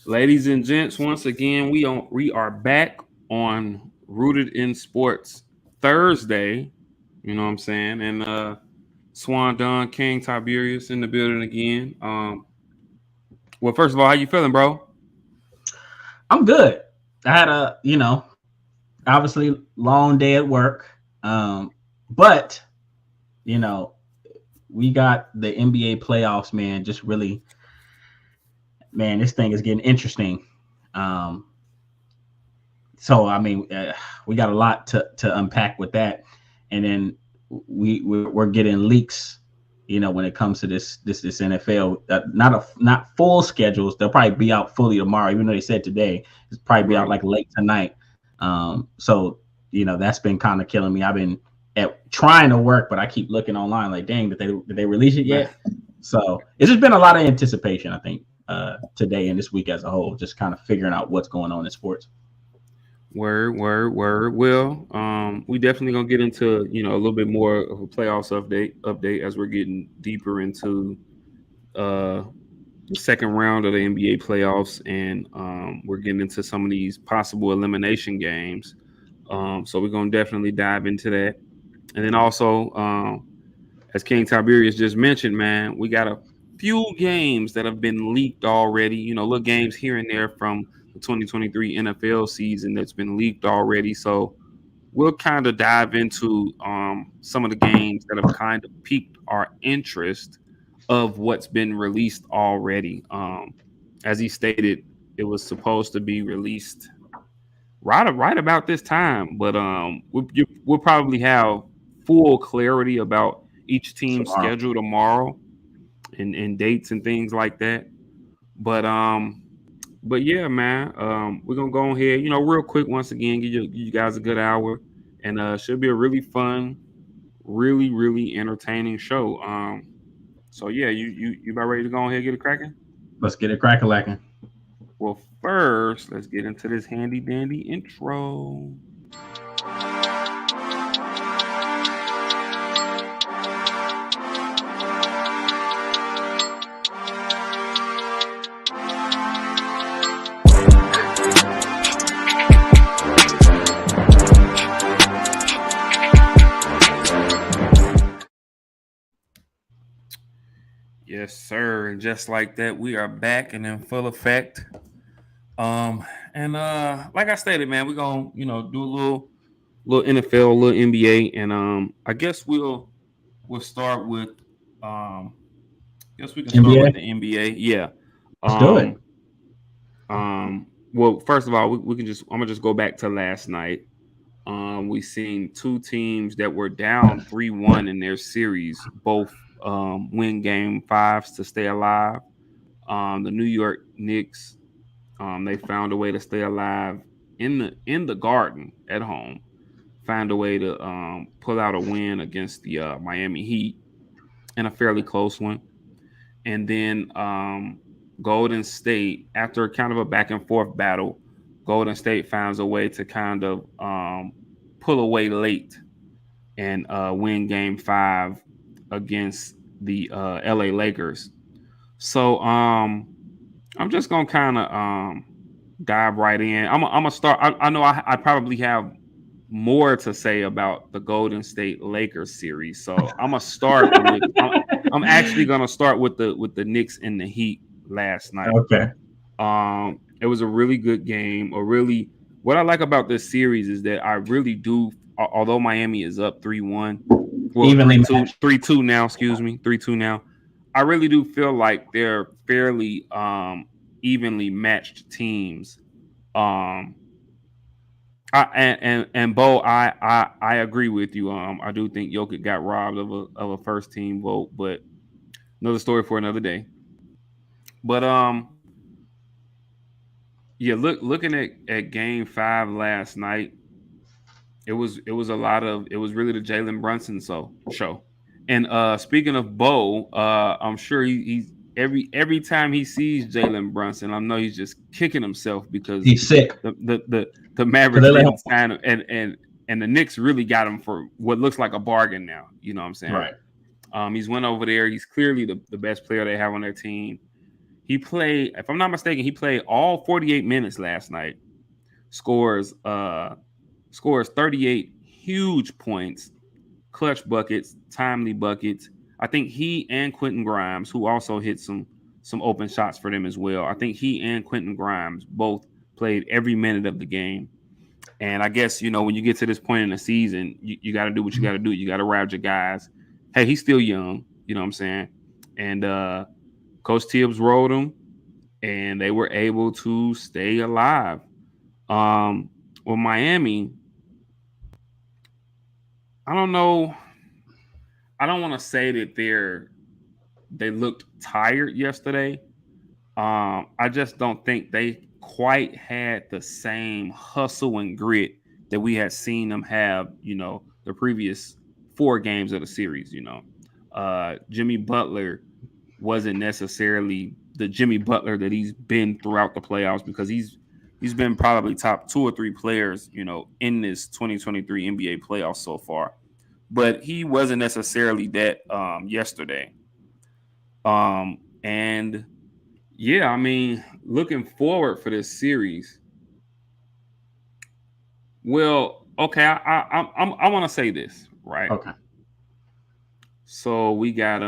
Ladies and gents, once again, we are back on Rooted in Sports Thursday. You know what I'm saying? And Swan Don King Tiberius in the building again. Well, first of all, how you feeling, bro? I'm good. I had obviously long day at work. But you know, we got the NBA playoffs, man. Just really, man, this thing is getting interesting. Um, so we got a lot to unpack with that, and then we're getting leaks. When it comes to this NFL, not full schedules. They'll probably be out fully tomorrow, even though they said today. It's probably be out Right. like late tonight. So that's been kind of killing me. I've been trying to work, but I keep looking online like, dang, did they release it yet? So it's just been a lot of anticipation, I think, today and this week as a whole, just kind of figuring out what's going on in sports. Word. Well, we definitely gonna get into a little bit more of a playoffs update as we're getting deeper into uh the second round of the NBA playoffs, and we're getting into some of these possible elimination games. So we're gonna definitely dive into that, and then also, as King Tiberius just mentioned, man, we got a few games that have been leaked already. Little games here and there from the 2023 NFL season that's been leaked already. So we'll kind of dive into some of the games that have kind of piqued our interest of what's been released already. As he stated, it was supposed to be released right about this time, but we'll probably have full clarity about each team's Tomorrow. schedule tomorrow and dates and things like that. But yeah, man, we're gonna go ahead, real quick once again, give you guys a good hour, and should be a really fun, really entertaining show. So yeah, you about ready to go ahead and get it cracking? Let's get it crack-a-lacking. Well, first, let's get into this handy dandy intro. Yes, sir. And just like that, we are back and in full effect. And like I stated, man, we're gonna, do a little NFL, a little NBA, and I guess we'll start with guess we can start NBA, with the NBA. Yeah. let's do it. Um well, first of all, we can I'm gonna just go back to last night. We seen two teams that were down 3-1 in their series, both win game fives to stay alive. The New York Knicks, they found a way to stay alive in the Garden at home, found a way to pull out a win against the Miami Heat in a fairly close one. And then Golden State, after kind of a back and forth battle, Golden State finds a way to kind of pull away late and win Game 5 against the LA Lakers. So I'm just gonna kind of dive right in. I'm gonna start. I know I probably have more to say about the Golden State Lakers series, so I'm gonna start with. I'm actually gonna start with the Knicks and the Heat last night. Okay. It was a really good game. What I like about this series is that I really do. Although Miami is up 3-1, well, Evenly 3-2, matched. 3-2 now. Excuse me, 3-2 now. I really do feel like they're fairly evenly matched teams. Um, and Bo, I agree with you. I do think Jokic got robbed of a first team vote, but another story for another day. But yeah, looking at Game 5 last night, it was really the Jalen Brunson show. And speaking of Bo, I'm sure he's every time he sees Jalen Brunson, I know he's just kicking himself because He's sick. the So Mavericks they let him. didn't sign him, and the Knicks really got him for what looks like a bargain now. You know what I'm saying? Right. He's went over there. He's clearly the best player they have on their team. He played, if I'm not mistaken, he played all 48 minutes last night. Scores 38 huge points, clutch buckets, timely buckets. I think he and Quentin Grimes, who also hit some open shots for them as well. I think he and Quentin Grimes both played every minute of the game. And I guess, when you get to this point in the season, you got to do what you got to do. You got to ride your guys. Hey, he's still young. You know what I'm saying? And Coach Tibbs rolled him, and they were able to stay alive. Well, Miami, I don't know. I don't want to say that they looked tired yesterday. I just don't think they quite had the same hustle and grit that we had seen them have, the previous 4 games of the series. Jimmy Butler wasn't necessarily the Jimmy Butler that he's been throughout the playoffs, because he's been probably top 2 or 3 players, in this 2023 NBA playoffs so far. But he wasn't necessarily that yesterday. And yeah, I mean, looking forward for this series. Well, okay, I want to say this, right? Okay. So we got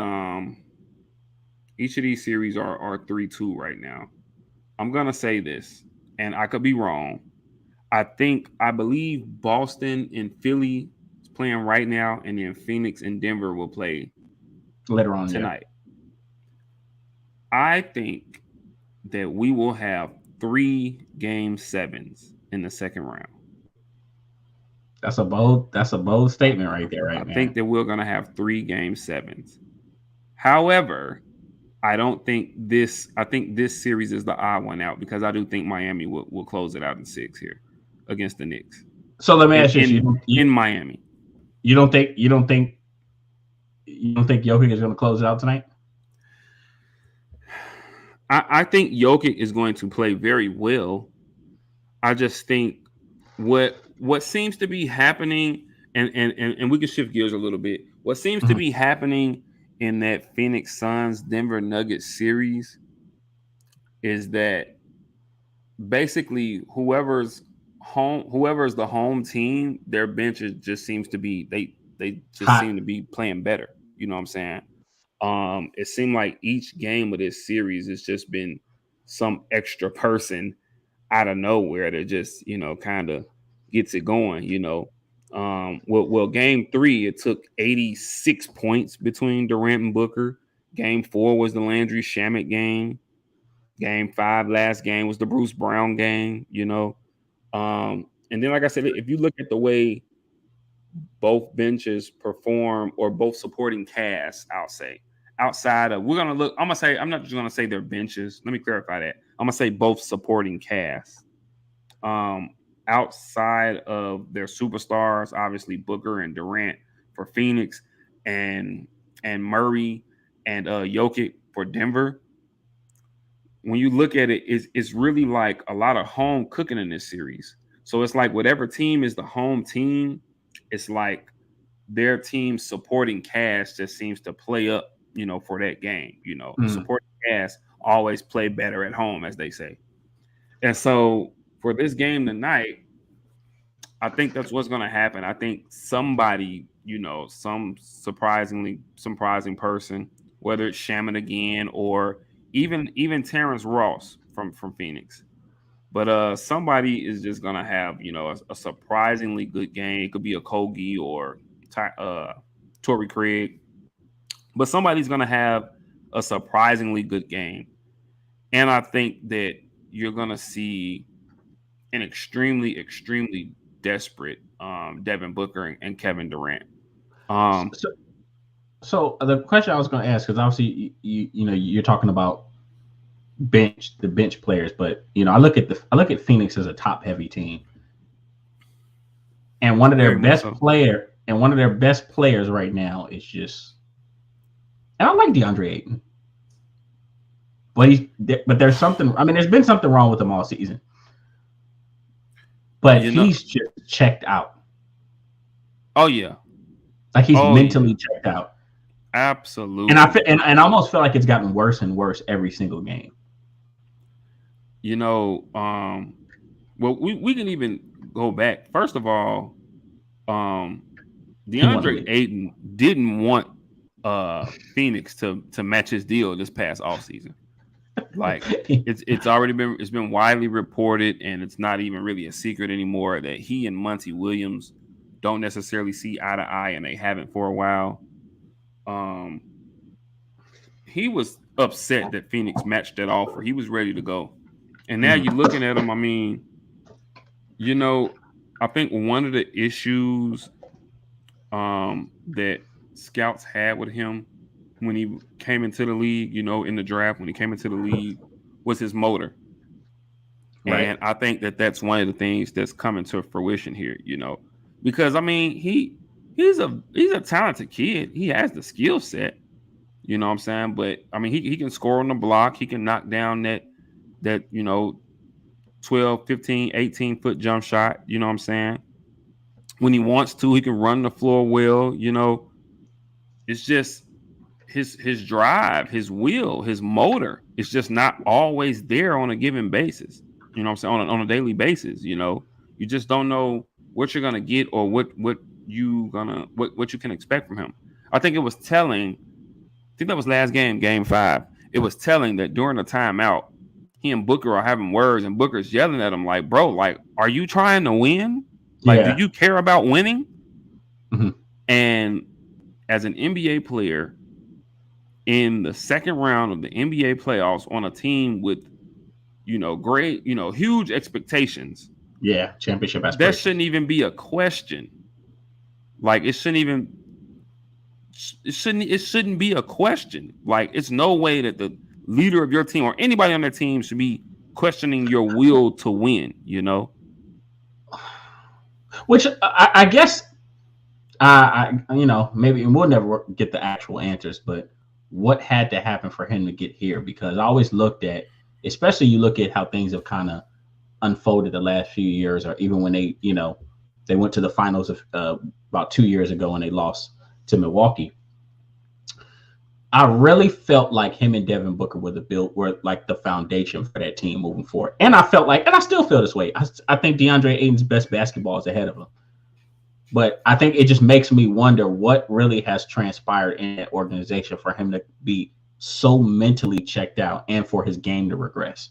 each of these series are 3-2 right now. I'm gonna say this, and I could be wrong. I believe Boston and Philly is playing right now, and then Phoenix and Denver will play later on tonight. I think that we will have 3 game 7s in the second round. That's a bold statement right there, right? I think that we're gonna have 3 game 7s. However, I think this series is the odd one out, because I do think Miami will close it out in 6 here against the Knicks. So let me ask you, in Miami. You don't think Jokic is going to close it out tonight? I think Jokic is going to play very well. I just think what seems to be happening, and we can shift gears a little bit. What seems to be happening in that Phoenix Suns Denver Nuggets series is that basically whoever's the home team, their benches just seems to be they just seem to be playing better. You know what I'm saying? It seemed like each game of this series has just been some extra person out of nowhere that just, kind of gets it going, Well, game 3, it took 86 points between Durant and Booker. Game 4 was the Landry Shamet game. Game 5, last game, was the Bruce Brown game, And then, like I said, if you look at the way both benches perform, or both supporting casts, I'll say, outside of, I'm not just gonna say their benches. Let me clarify that. I'm gonna say both supporting casts. Outside of their superstars, obviously Booker and Durant for Phoenix, and Murray and Jokic for Denver. When you look at it, it's really like a lot of home cooking in this series. So it's like whatever team is the home team, it's like their team supporting cast just seems to play up, for that game. Supporting cast always play better at home, as they say. And so for this game tonight, I think that's what's going to happen. I think somebody, some surprising person, whether it's Shaman again or even Terrence Ross from Phoenix, but somebody is just going to have, a surprisingly good game. It could be a Kogi or Torrey Craig, but somebody's going to have a surprisingly good game. And I think that you're going to see an extremely, extremely desperate Devin Booker and Kevin Durant. So the question I was going to ask, because obviously you're talking about the bench players, but I look at Phoenix as a top heavy team, and one of their best players right now is just, and I like DeAndre Ayton, but there's something. I mean, there's been something wrong with him all season. But he's just checked out. Oh yeah, like he's mentally checked out. Absolutely. And I almost feel like it's gotten worse and worse every single game. you know, well, we can even go back. First of all, He wanted to DeAndre leave. Ayton didn't want Phoenix to match his deal this past offseason. Like it's already been widely reported, and it's not even really a secret anymore that he and Monty Williams don't necessarily see eye to eye, and they haven't for a while. He was upset that Phoenix matched that offer. He was ready to go, and now you're looking at him. I mean, you know, I think one of the issues that scouts had with him when he came into the league, you know, in the draft, when he came into the league, was his motor. Right. And I think that that's one of the things that's coming to fruition here, you know, because I mean, he's a talented kid. He has the skill set, you know what I'm saying? But I mean, he can score on the block. He can knock down that, you know, 12, 15, 18-foot jump shot, you know what I'm saying? When he wants to, he can run the floor well, you know. It's just his drive, his will, his motor is just not always there on a given basis. You know what I'm saying? On a daily basis, you know. You just don't know what you're gonna get or what you can expect from him. I think it was telling. I think that was last game 5. It was telling that during the timeout, he and Booker are having words, and Booker's yelling at him like, "Bro, like, are you trying to win? Like, do you care about winning?" Mm-hmm. And as an NBA player in the second round of the NBA playoffs on a team with, you know, great, you know, huge expectations. Yeah, championship aspirations. That shouldn't even be a question. Like it shouldn't be a question. Like it's no way that the leader of your team or anybody on that team should be questioning your will to win, you know? Which I guess you know, maybe we'll never get the actual answers, but what had to happen for him to get here? Because I always looked at, especially you look at how things have kind of unfolded the last few years, or even when they, you know, they went to the finals of about 2 years ago and they lost to Milwaukee. I really felt like him and Devin Booker were like the foundation for that team moving forward. And I felt like, and I still feel this way, I think DeAndre Ayton's best basketball is ahead of him. But I think it just makes me wonder what really has transpired in that organization for him to be so mentally checked out and for his game to regress.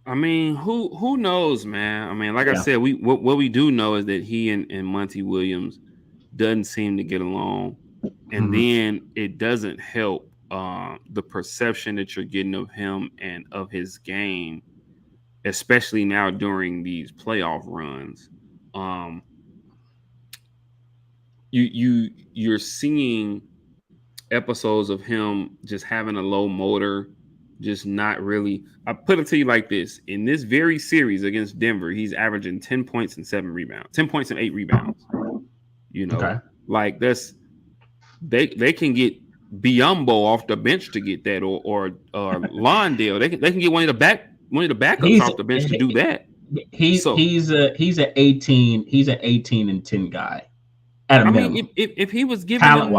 I mean, who knows, man? I mean, like I said, what we do know is that he and Monty Williams doesn't seem to get along. And then it doesn't help the perception that you're getting of him and of his game, especially now during these playoff runs. You're seeing episodes of him just having a low motor, just not really. I put it to you like this: in this very series against Denver, he's averaging 10 points and 7 rebounds, 10 points and 8 rebounds. You know, like that's. They can get Biyombo off the bench to get that, or Londale. They can get one of the backups off the bench to do that. He's an 18 and 10 guy. At a minimum. Mean, if he was given them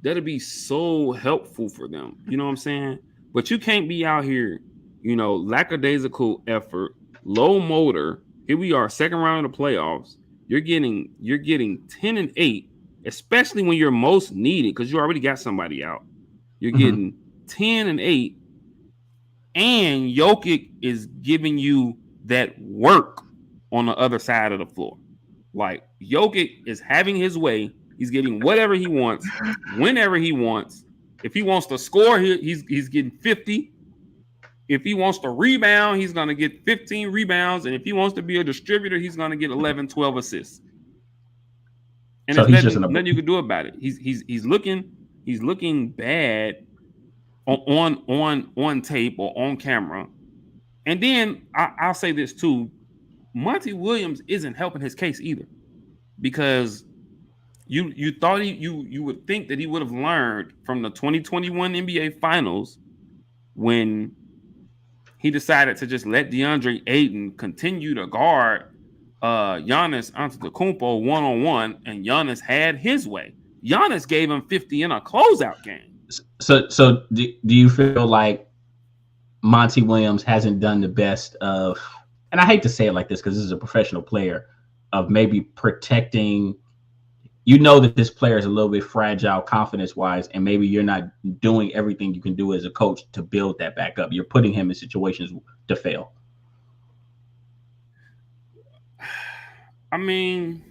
that'd be so helpful for them. You know what I'm saying? But you can't be out here, you know, lackadaisical effort, low motor. Here we are, second round of the playoffs. You're getting 10 and 8, especially when you're most needed because you already got somebody out. You're getting 10 and 8, and Jokic is giving you that work on the other side of the floor. Like Jokic is having his way. He's getting whatever he wants, whenever he wants. If he wants to score, he's getting 50. If he wants to rebound, he's going to get 15 rebounds. And if he wants to be a distributor, he's going to get 11, 12 assists. And so there's nothing you can do about it. He's looking bad on tape or on camera. And then I'll say this too. Monty Williams isn't helping his case either, because you thought you would think that he would have learned from the 2021 NBA Finals when he decided to just let DeAndre Ayton continue to guard Giannis Antetokounmpo one-on-one, and Giannis had his way. Giannis gave him 50 in a closeout game. So do you feel like Monty Williams hasn't done the best of, and I hate to say it like this because this is a professional player, of maybe protecting. You know that this player is a little bit fragile confidence wise, and maybe you're not doing everything you can do as a coach to build that back up. You're putting him in situations to fail. I mean,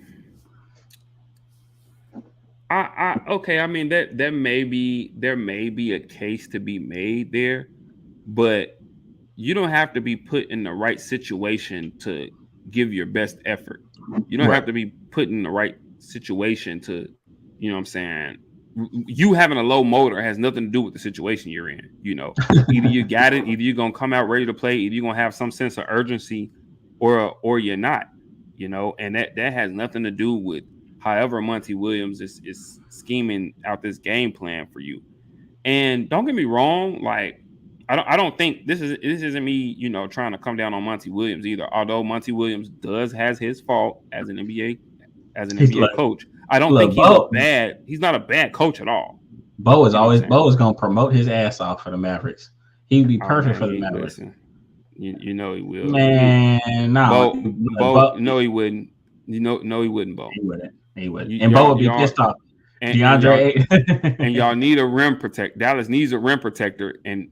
okay. I mean that there may be a case to be made there, but you don't have to be put in the right situation to give your best effort. You don't have to be put in the right situation to, you know what I'm saying? You having a low motor has nothing to do with the situation you're in. You know, either you got it, either you're gonna come out ready to play, either you're gonna have some sense of urgency, or you're not. You know, and that has nothing to do with however Monty Williams is scheming out this game plan for you. And don't get me wrong, like I don't think this isn't me, you know, trying to come down on Monty Williams either. Although Monty Williams has his fault as an NBA coach. I don't think he's not a bad coach at all. Bo is gonna promote his ass off for the Mavericks. He would be perfect for the Mavericks. Listen, you know he will. Man, no. Bo, no, he wouldn't. No, he wouldn't, Bo. He wouldn't. And Bo would be pissed off. And y'all need a rim protector. Dallas needs a rim protector, and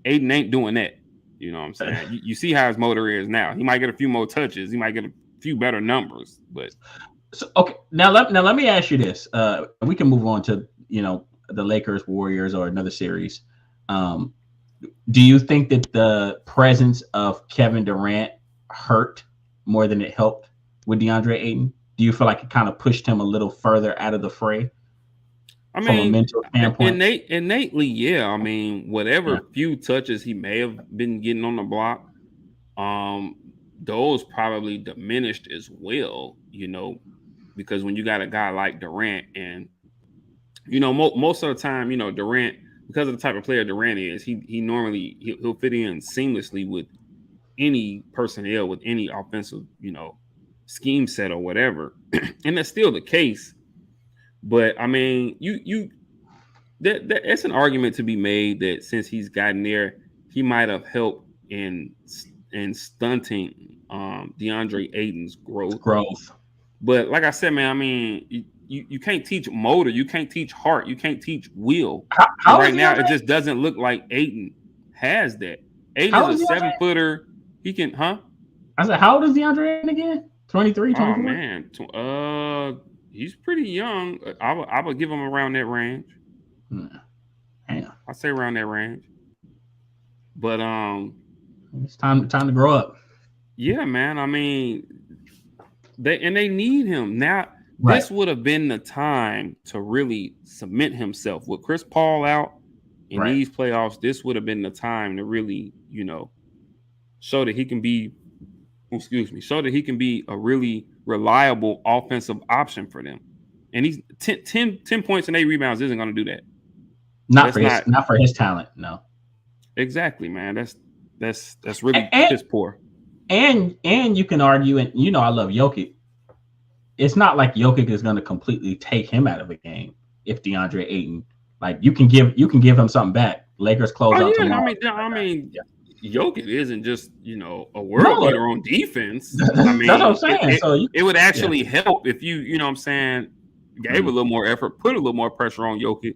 Ayton ain't doing that. You know what I'm saying? You see how his motor is now. He might get a few more touches. He might get a few better numbers, but okay. Now let me ask you this. We can move on to, you know, the Lakers, Warriors, or another series. Do you think that the presence of Kevin Durant hurt more than it helped with DeAndre Ayton? Do you feel like it kind of pushed him a little further out of the fray? I mean, from a mental standpoint? Innately, yeah. I mean, whatever few touches he may have been getting on the block, those probably diminished as well, you know, because when you got a guy like Durant, and, you know, most of the time, you know, Durant, because of the type of player Durant is, he normally he'll fit in seamlessly with any personnel, with any offensive, you know, scheme set or whatever. And that's still the case. But I mean, that's an argument to be made that since he's gotten there, he might have helped in stunting DeAndre Ayton's growth. But like I said, man, I mean, you can't teach motor, you can't teach heart, you can't teach will. How right now, it just doesn't look like Ayton has that. Ayton is a 7-footer. He can, huh? I said, how old is DeAndre Ayton again? 23, 24? Oh man, he's pretty young. I would give him around that range. Damn. I'd say around that range. But it's time to grow up. Yeah, man. I mean, they need him now. Right. This would have been the time to really cement himself with Chris Paul out in these playoffs. This would have been the time to really, you know, show that he can be. Show that he can be a really reliable offensive option for them. And he's 10 points and 8 rebounds isn't going to do that. Not for his talent, no. Exactly, man. That's really piss poor. And you can argue, and you know I love Jokic. It's not like Jokic is going to completely take him out of the game if DeAndre Ayton, like you can give him something back. Lakers close out tomorrow. I mean. Jokic isn't just, you know, a world leader on defense. I mean, that's what I'm saying. It would actually help if you know what I'm saying, gave a little more effort, put a little more pressure on Jokic,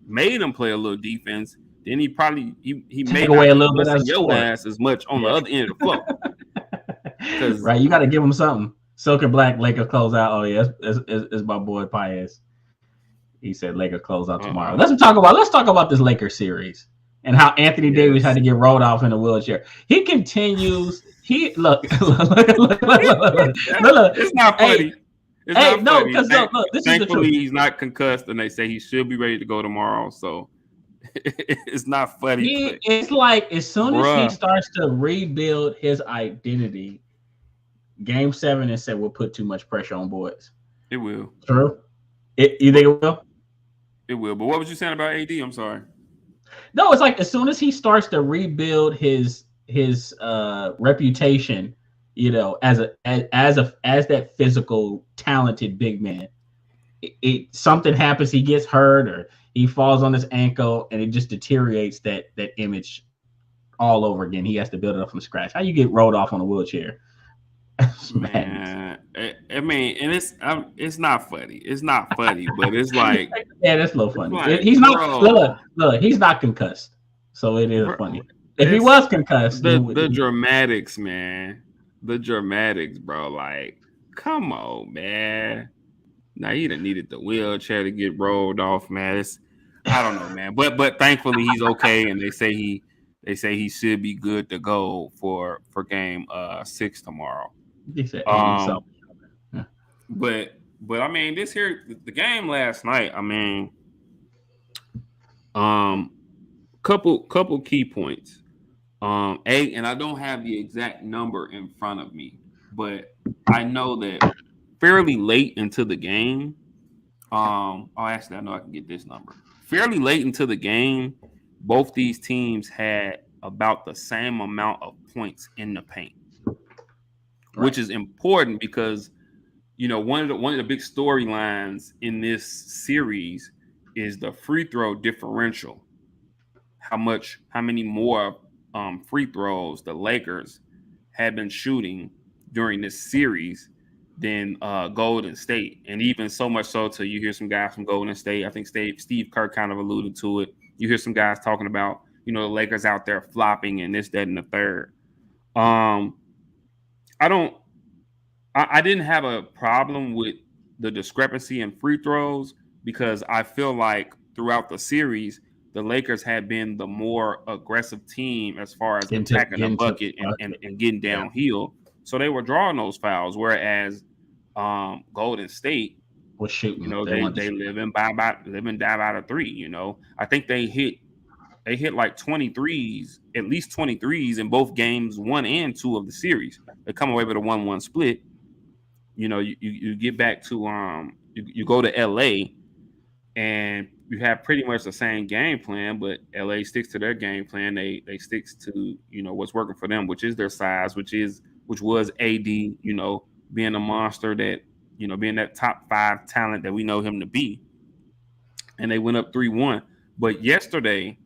made him play a little defense. Then he probably he made away a little bit of your ass as much on the other end of the floor. Right, you got to give him something. Silk and Black, Lakers close out. Oh yeah, it's my boy Paez. He said Lakers close out tomorrow. Let's talk about this Lakers series. And how Anthony Davis had to get rolled off in a wheelchair. He continues. Look. It's not funny. Because this Thankfully, is the truth. He's not concussed, and they say he should be ready to go tomorrow. So it's not funny. It's like as soon as he starts to rebuild his identity, Game 7 and said we'll put too much pressure on boys. It will. True. You think it will? It will. But what was you saying about AD? I'm sorry. No, it's like as soon as he starts to rebuild his reputation, you know, as that physical, talented big man, something happens, he gets hurt or he falls on his ankle, and it just deteriorates that image all over again. He has to build it up from scratch. How you get rolled off on a wheelchair? Man, I mean, and it's not funny. It's not funny, but it's like, yeah, that's a little funny. Like, he's not bro, look, he's not concussed, so it is bro, funny. If he was concussed, the dramatics, man, the dramatics, bro. Like, come on, man. Now he done needed the wheelchair to get rolled off, man. I don't know, man. But thankfully he's okay, and they say he should be good to go for game 6 tomorrow. He said 80, so. Yeah. But I mean, this here the game last night. I mean, couple key points. And I don't have the exact number in front of me, but I know that fairly late into the game. Actually, I know I can get this number. Fairly late into the game, both these teams had about the same amount of points in the paint, which is important because one of the big storylines in this series is the free throw differential. How many more free throws the Lakers had been shooting during this series than Golden State, and even so much so to you hear some guys from Golden State. I think Steve Kerr kind of alluded to it. You hear some guys talking about the Lakers out there flopping and this, that, and the third. I didn't have a problem with the discrepancy in free throws because I feel like throughout the series, the Lakers had been the more aggressive team as far as attacking the bucket and getting downhill. Yeah. So they were drawing those fouls, whereas Golden State was shooting. They live and die by the three. I think they hit like 23s, at least 23s in both games 1 and 2 of the series. They come away with a 1-1 split. You get back to you go to LA and you have pretty much the same game plan, but LA sticks to their game plan. They sticks to what's working for them, which is their size, which was AD, being a monster that being that top 5 talent that we know him to be. And they went up 3-1. But yesterday,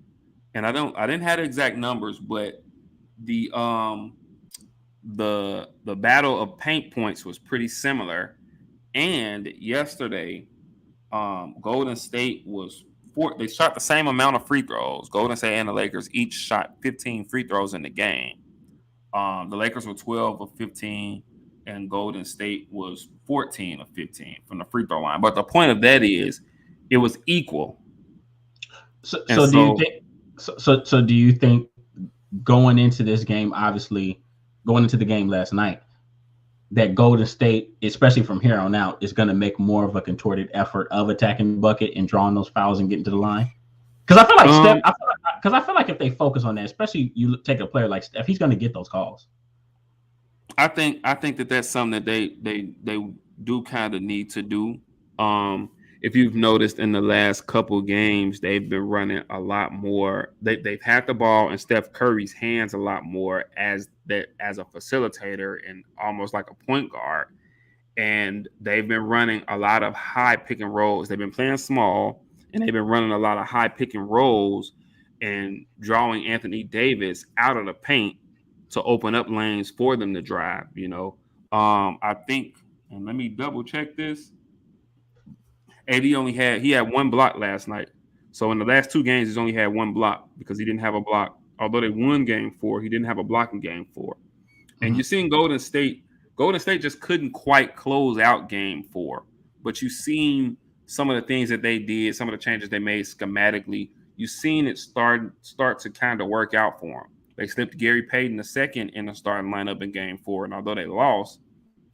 and I didn't have the exact numbers, but the battle of paint points was pretty similar. And yesterday, Golden State they shot the same amount of free throws. Golden State and the Lakers each shot 15 free throws in the game. The Lakers were 12 of 15, and Golden State was 14 of 15 from the free throw line. But the point of that is, it was equal. So do you think going into this game, obviously going into the game last night, that Golden State, especially from here on out, is going to make more of a contorted effort of attacking the bucket and drawing those fouls and getting to the line? Because I feel like I feel like if they focus on that, especially you take a player like Steph, he's going to get those calls. I think that's something that they do kind of need to do. If you've noticed in the last couple games, they've been running a lot more. They've had the ball in Steph Curry's hands a lot more as a facilitator and almost like a point guard. And they've been running a lot of high pick and rolls. They've been playing small, and they've been running a lot of high pick and rolls and drawing Anthony Davis out of the paint to open up lanes for them to drive. I think, and let me double check this. AD he had 1 block last night. So in the last 2 games, he's only had 1 block because he didn't have a block. Although they won game 4, he didn't have a block in game 4. And you're seeing Golden State just couldn't quite close out game 4. But you've seen some of the things that they did, some of the changes they made schematically. You've seen it start to kind of work out for them. They slipped Gary Payton II in the starting lineup in game 4. And although they lost,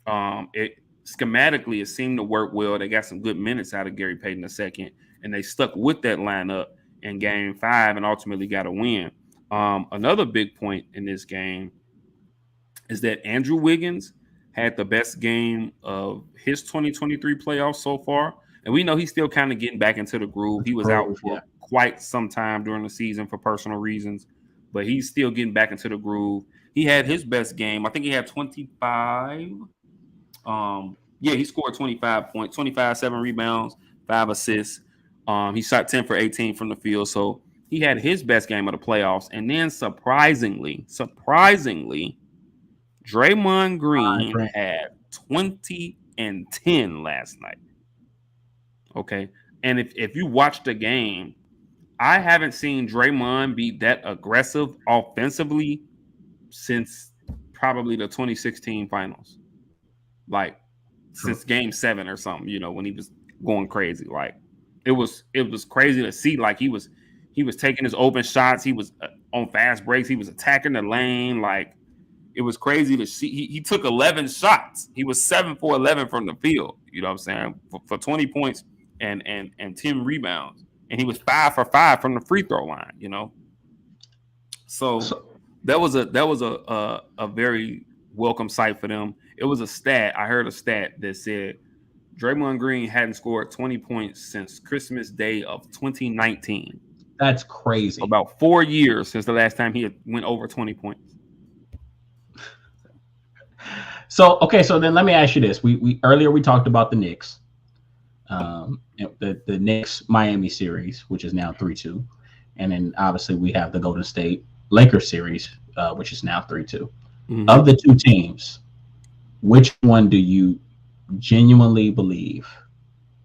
schematically, it seemed to work well. They got some good minutes out of Gary Payton II, and they stuck with that lineup in game 5 and ultimately got a win. Another big point in this game is that Andrew Wiggins had the best game of his 2023 playoffs so far. And we know he's still kind of getting back into the groove. He was out for quite some time during the season for personal reasons, but he's still getting back into the groove. He had his best game. I think he had 25. He scored 25 points, 25, 7 rebounds, 5 assists. He shot 10 for 18 from the field. So he had his best game of the playoffs, and then surprisingly, Draymond Green had 20 and 10 last night. Okay, and if you watch the game, I haven't seen Draymond be that aggressive offensively since probably the 2016 finals. Like since game 7 or something, when he was going crazy. Like it was crazy to see. Like he was taking his open shots, he was on fast breaks, he was attacking the lane. Like it was crazy to see. He took 11 shots. He was 7 for 11 from the field. You know what I'm saying? For 20 points and 10 rebounds. And he was 5 for 5 from the free throw line, So that was a very welcome sight for them. It was a stat. I heard a stat that said Draymond Green hadn't scored 20 points since Christmas Day of 2019. That's crazy. About 4 years since the last time he had went over 20 points. So then let me ask you this. We earlier we talked about the Knicks. The Knicks Miami series, which is now 3-2. And then obviously we have the Golden State Lakers series, which is now 3-2. Mm-hmm. Of the two teams, which one do you genuinely believe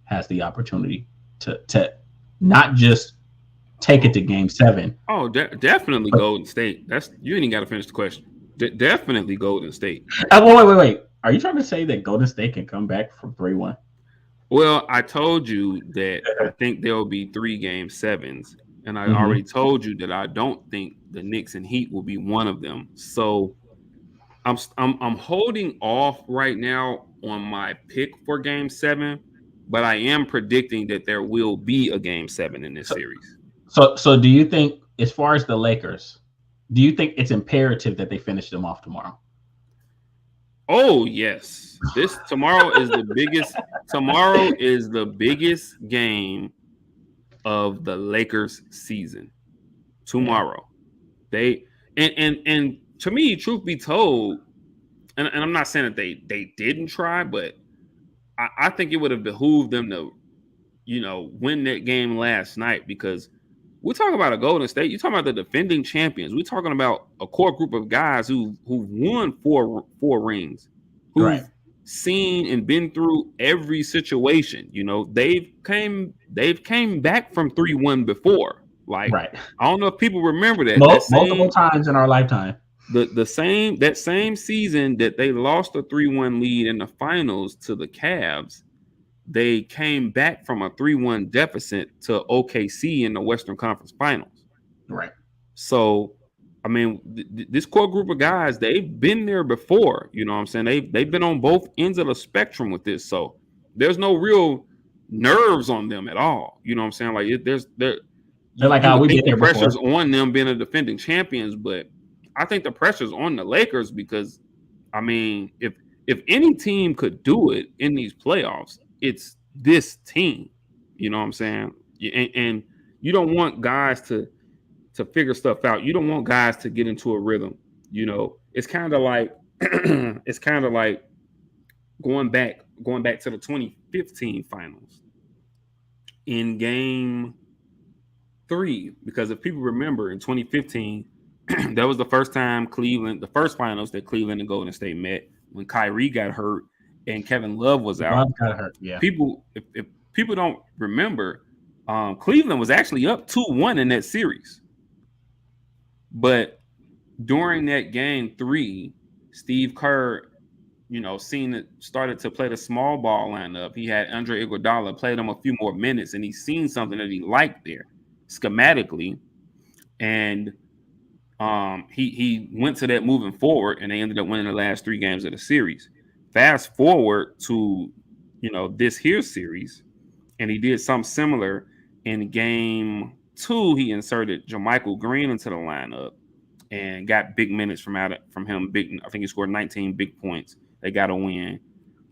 has the opportunity to not just take it to game 7? Oh, definitely Golden State. You ain't got to finish the question. Definitely Golden State. Wait. Are you trying to say that Golden State can come back from 3-1? Well, I told you that I think there will be 3 game 7s. And I already told you that I don't think the Knicks and Heat will be one of them. So I'm holding off right now on my pick for game 7, but I am predicting that there will be a game 7 in this series. So do you think, as far as the Lakers, do you think it's imperative that they finish them off tomorrow? Oh, yes. Tomorrow is the biggest. Tomorrow is the biggest game of the Lakers season. Tomorrow, they and to me, truth be told, and I'm not saying that they didn't try, but I think it would have behooved them to, win that game last night, because we're talking about a Golden State. You're talking about the defending champions. We're talking about a core group of guys who won four rings, who've seen and been through every situation. They've came back from 3-1 before. Like, I don't know if people remember that. Multiple times in our lifetime. That same season that they lost a 3-1 lead in the finals to the Cavs, they came back from a 3-1 deficit to OKC in the Western Conference Finals. Right. So, I mean, this core group of guys, they've been there before. You know what I'm saying? They've been on both ends of the spectrum with this. So there's no real nerves on them at all. You know what I'm saying? Like they're like how we get there. Pressure's on them being a defending champions, but I think the pressure's on the Lakers because, I mean, if any team could do it in these playoffs, it's this team. You know what I'm saying? And you don't want guys to figure stuff out. You don't want guys to get into a rhythm. It's kind of like going back to the 2015 finals in game 3, because if people remember in 2015, that was the first time the first finals that Cleveland and Golden State met, when Kyrie got hurt and Kevin Love was out. Love got hurt. Yeah. People, if people don't remember, Cleveland was actually up 2-1 in that series. But during that game 3, Steve Kerr, started to play the small ball lineup. He had Andre Iguodala, played him a few more minutes, and he's seen something that he liked there schematically. And he went to that moving forward, and they ended up winning the last 3 games of the series. Fast forward to, this here series, and he did something similar in game 2. He inserted JaMychal Green into the lineup and got big minutes from him. I think he scored 19 big points. They got a win.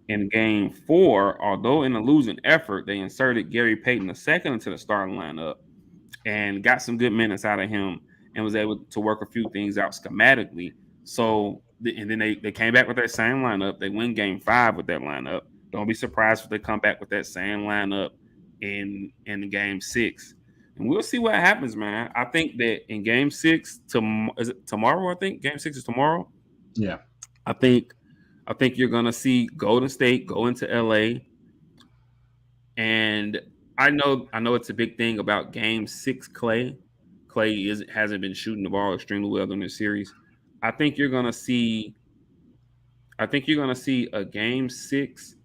In game 4, although in a losing effort, they inserted Gary Payton II into the starting lineup and got some good minutes out of him and was able to work a few things out schematically. So, and then they came back with that same lineup. They win game 5 with that lineup. Don't be surprised if they come back with that same lineup in game 6. And we'll see what happens, man. I think that in Game 6, is it tomorrow? I think Game 6 is tomorrow. Yeah. I think you're gonna see Golden State go into LA, and I know it's a big thing about Game 6. Clay hasn't been shooting the ball extremely well in this series. I think you're gonna see a Game 6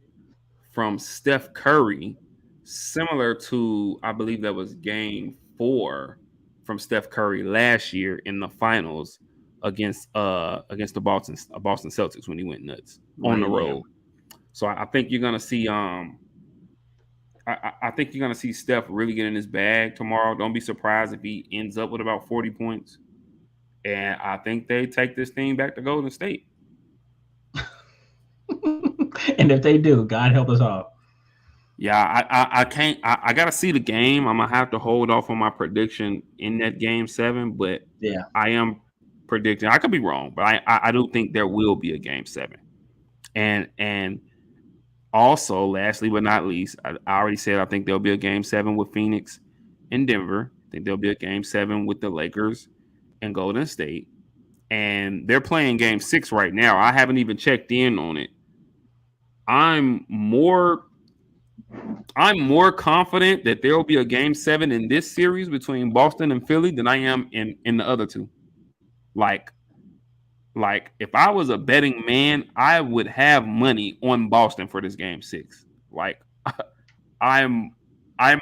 from Steph Curry, similar to, I believe that was Game 4 from Steph Curry last year in the finals against the Boston Celtics when he went nuts on the road. So I think you're gonna see I think you're gonna see Steph really get in his bag tomorrow. Don't be surprised if he ends up with about 40 points. And I think they take this thing back to Golden State. And if they do, God help us all. Yeah, I can't. I gotta see the game. I'm gonna have to hold off on my prediction in that Game 7. But yeah, I am predicting. I could be wrong, but I do think there will be a Game 7. And also, lastly but not least, I already said I think there'll be a Game 7 with Phoenix and Denver. I think there'll be a Game 7 with the Lakers and Golden State. And they're playing Game 6 right now. I haven't even checked in on it. I'm more confident that there will be a Game 7 in this series between Boston and Philly than I am in the other two. Like if I was a betting man, I would have money on Boston for this Game 6. Like I'm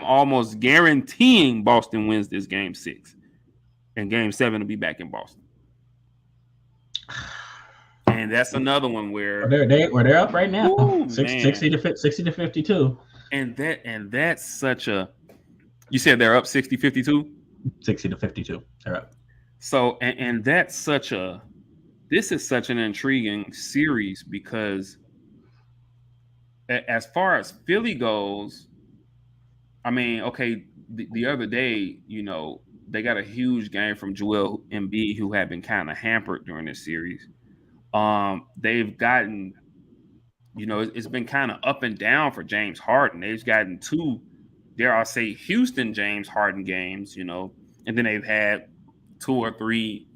almost guaranteeing Boston wins this Game 6, and Game 7 will be back in Boston. And that's another one where they're up right now, ooh, 60 to 52. And that's such a. You said they're up 60-52? 60 to 52. They're up. So and that's such a. This is such an intriguing series because as far as Philly goes, I mean, okay, the other day, they got a huge game from Joel Embiid, who had been kind of hampered during this series. They've gotten, it's been kind of up and down for James Harden. They've gotten two, dare I say, Houston James Harden games, and then they've had 2 or 3,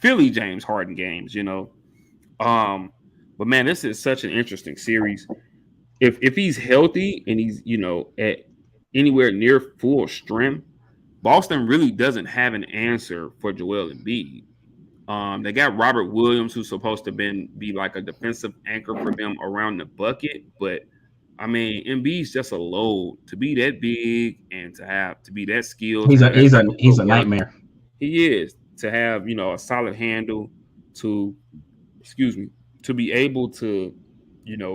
Philly James Harden games, But man, this is such an interesting series. If he's healthy and he's, at anywhere near full strength, Boston really doesn't have an answer for Joel Embiid. They got Robert Williams, who's supposed to be like a defensive anchor for them around the bucket, but I mean, Embiid's just a load to be that big and to be that skilled. He's a nightmare. He is, to have a solid handle, to be able to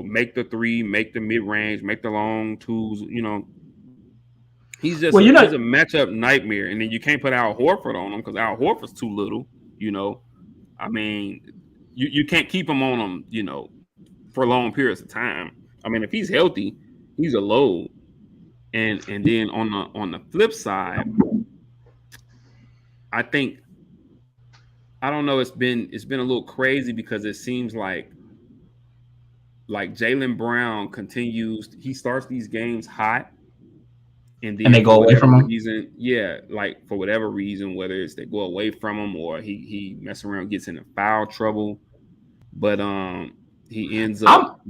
make the three, make the mid range, make the long twos. He's just he's a matchup nightmare, and then you can't put Al Horford on him because Al Horford's too little. I mean, you can't keep him on him, for long periods of time. I mean, if he's healthy, he's a load. And then on the flip side, I think, I don't know, it's been a little crazy because it seems like Jaylen Brown continues. He starts these games hot, and they go away from him. Like for whatever reason, whether it's they go away from him or he messes around, gets into foul trouble, but he ends up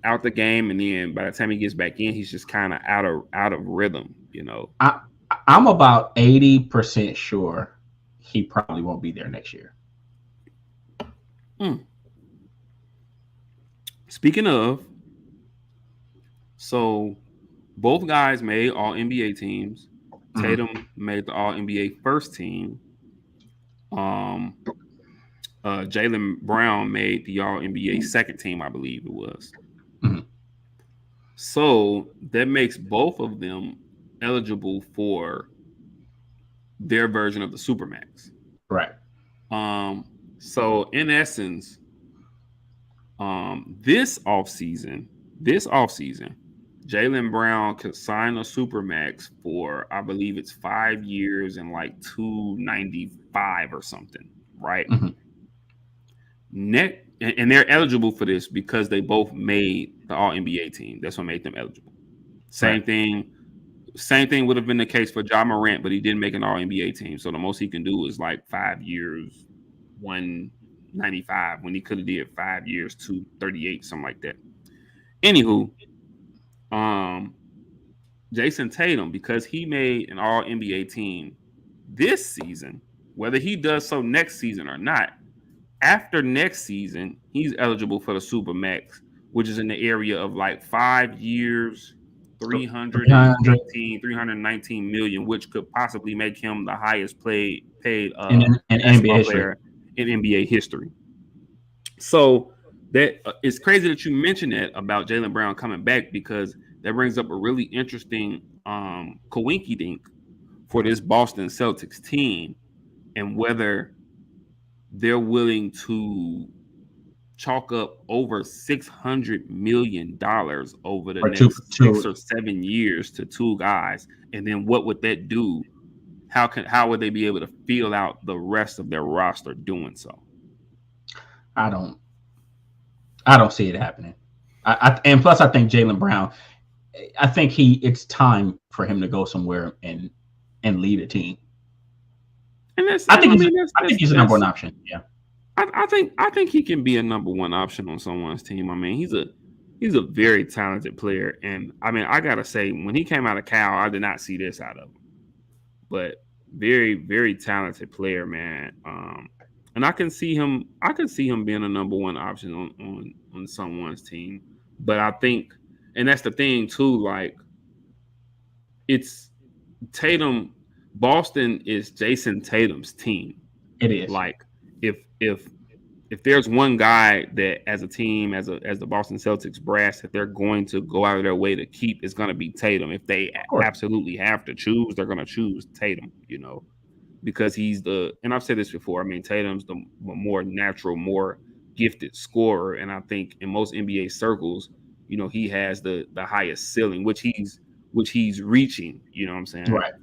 out the game, and then by the time he gets back in, he's just kind of out of rhythm. I'm about 80% sure he probably won't be there next year. Speaking of, so both guys made all NBA teams. Tatum made the all NBA first team. Jaylen Brown made the all NBA second team, I believe it was. So that makes both of them eligible for their version of the Supermax. Right. So in essence, this offseason, Jaylen Brown could sign a Supermax for, I believe it's 5 years and like $295 or something, right? And they're eligible for this because they both made the All NBA team. That's what made them eligible. Same thing. Same thing would have been the case for Ja Morant, but he didn't make an All NBA team. So the most he can do is like 5 years, 195, when he could have did 5 years, 238, something like that. Anywho, um, Jason Tatum, because he made an All NBA team this season, whether he does so next season or not, after next season, he's eligible for the Supermax, which is in the area of like 5 years, 319 million, which could possibly make him the highest paid in NBA player in NBA history. So that it's crazy that you mentioned that about Jaylen Brown coming back, because that brings up a really interesting coinky dink for this Boston Celtics team, and whether they're willing to chalk up over $600 million over the next 6 or 7 years to two guys. And then what would that do? How would they be able to feel out the rest of their roster doing so? I don't see it happening. And plus I think Jaylen Brown, I think it's time for him to go somewhere and lead a team. And I think he's a number one option. Yeah. I think he can be a number one option on someone's team. I mean, he's a very talented player, and I mean, I gotta say, when he came out of Cal, I did not see this out of him. But very, very talented player, man. And I can see him being a number one option on someone's team. But I think, and that's the thing too, like, it's Tatum. Boston is Jason Tatum's team. It is. Like, if there's one guy that as a team, as the Boston Celtics brass, that they're going to go out of their way to keep, it's going to be Tatum. If they absolutely have to choose, they're going to choose Tatum, because he's and I've said this before, I mean, Tatum's the more natural, more gifted scorer. And I think in most NBA circles, he has the highest ceiling, which he's reaching, you know what I'm saying? Right.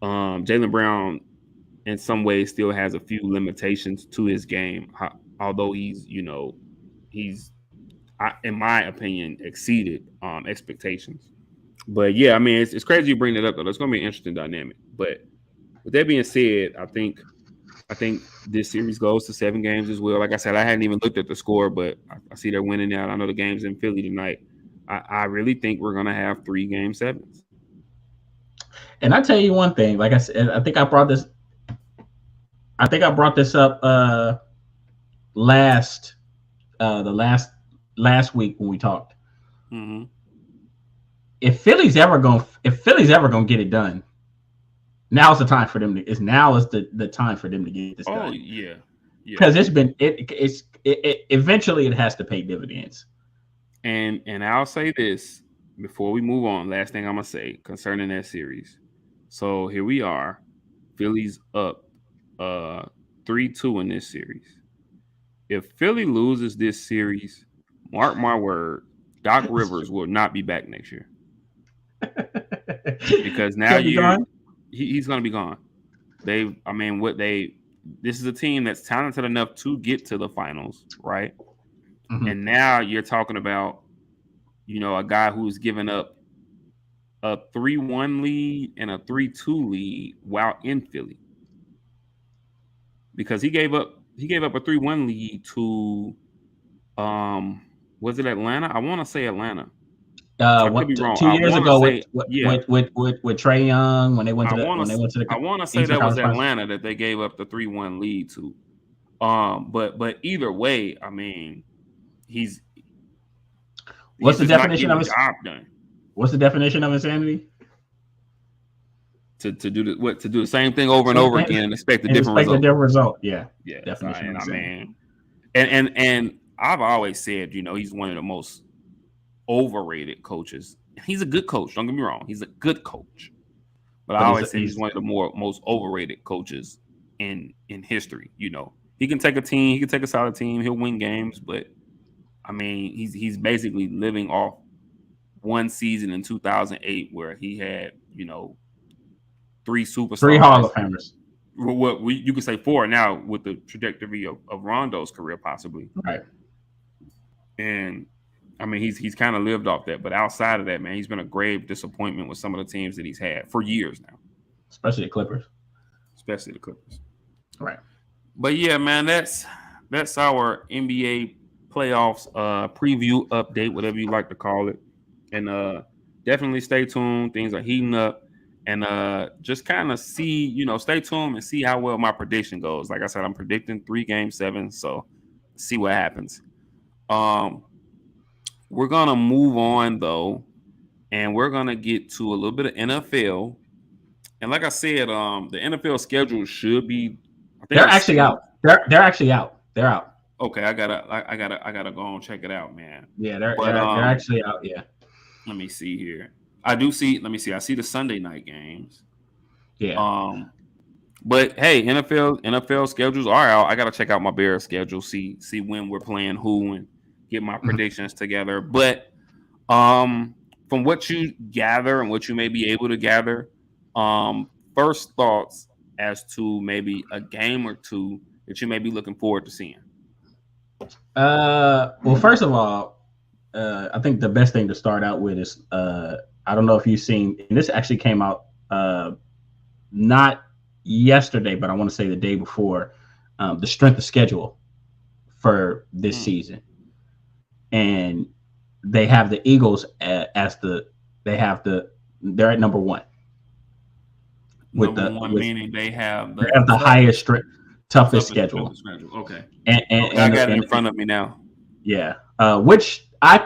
Jaylen Brown in some ways still has a few limitations to his game, although he's in my opinion, exceeded expectations. But yeah, I mean, it's crazy you bring that up, though. It's going to be an interesting dynamic. But with that being said, I think this series goes to 7 games as well. Like I said, I hadn't even looked at the score, but I see they're winning out. I know the game's in Philly tonight. I really think we're going to have 3 Game 7s. And I tell you one thing, like I said, I think I brought this up last week when we talked. Mm-hmm. If Philly's ever gonna get it done, now's the time for them to. The time for them to get this done. Oh yeah. Because it's eventually it has to pay dividends. And I'll say this before we move on. Last thing I'm gonna say concerning that series. So here we are. Philly's up 3-2 in this series. If Philly loses this series, mark my word, Doc Rivers will not be back next year. Because now he's going to be gone. This is a team that's talented enough to get to the finals, right? Mm-hmm. And now you're talking about, a guy who's given up a 3-1 lead and a 3-2 lead while in Philly. Because he gave up a 3-1 lead to was it Atlanta? I want to say Atlanta. I could be wrong. 2 years ago with Trae Young when they went to the I want to say that was Atlanta that they gave up the 3-1 lead to. But either way, I mean, what's the definition of job done? What's the definition of insanity? To do the same thing over and over again and expect a different result. Yeah. Definition. I mean, and I've always said, he's one of the most overrated coaches. He's a good coach. Don't get me wrong. He's a good coach. But I always say he's one of the most overrated coaches in history. He can take a team. He can take a solid team. He'll win games. But I mean, he's basically living off one season in 2008 where he had 3 superstars, 3 Hall of Famers. You could say 4 now with the trajectory of Rondo's career, possibly. Right. And I mean, he's kind of lived off that, but outside of that, man, he's been a grave disappointment with some of the teams that he's had for years now, especially the Clippers. Right. But yeah, man, that's our NBA playoffs preview update, whatever you like to call it, and definitely stay tuned. Things are heating up. And just kind of see, stay tuned and see how well my prediction goes. Like I said, I'm predicting 3 Game 7, so see what happens. We're gonna move on though, and we're gonna get to a little bit of NFL. And like I said, the NFL schedule should be. They're actually out. They're actually out. They're out. Okay, I gotta go and check it out, man. Yeah, they're actually out. Yeah. Let me see here. I do see. Let me see. I see the Sunday night games. Yeah. But hey, NFL schedules are out. I gotta check out my Bears schedule, see when we're playing who, and get my predictions together. But from what you gather and what you may be able to gather, first thoughts as to maybe a game or two that you may be looking forward to seeing. Well, first of all, I think the best thing to start out with is I don't know if you've seen, and this actually came out not yesterday, but I want to say the day before, the strength of schedule for this season. And they have the Eagles they're at number 1. Meaning they have the highest toughest schedule. Okay. And I got it in front of me now. Yeah. Which I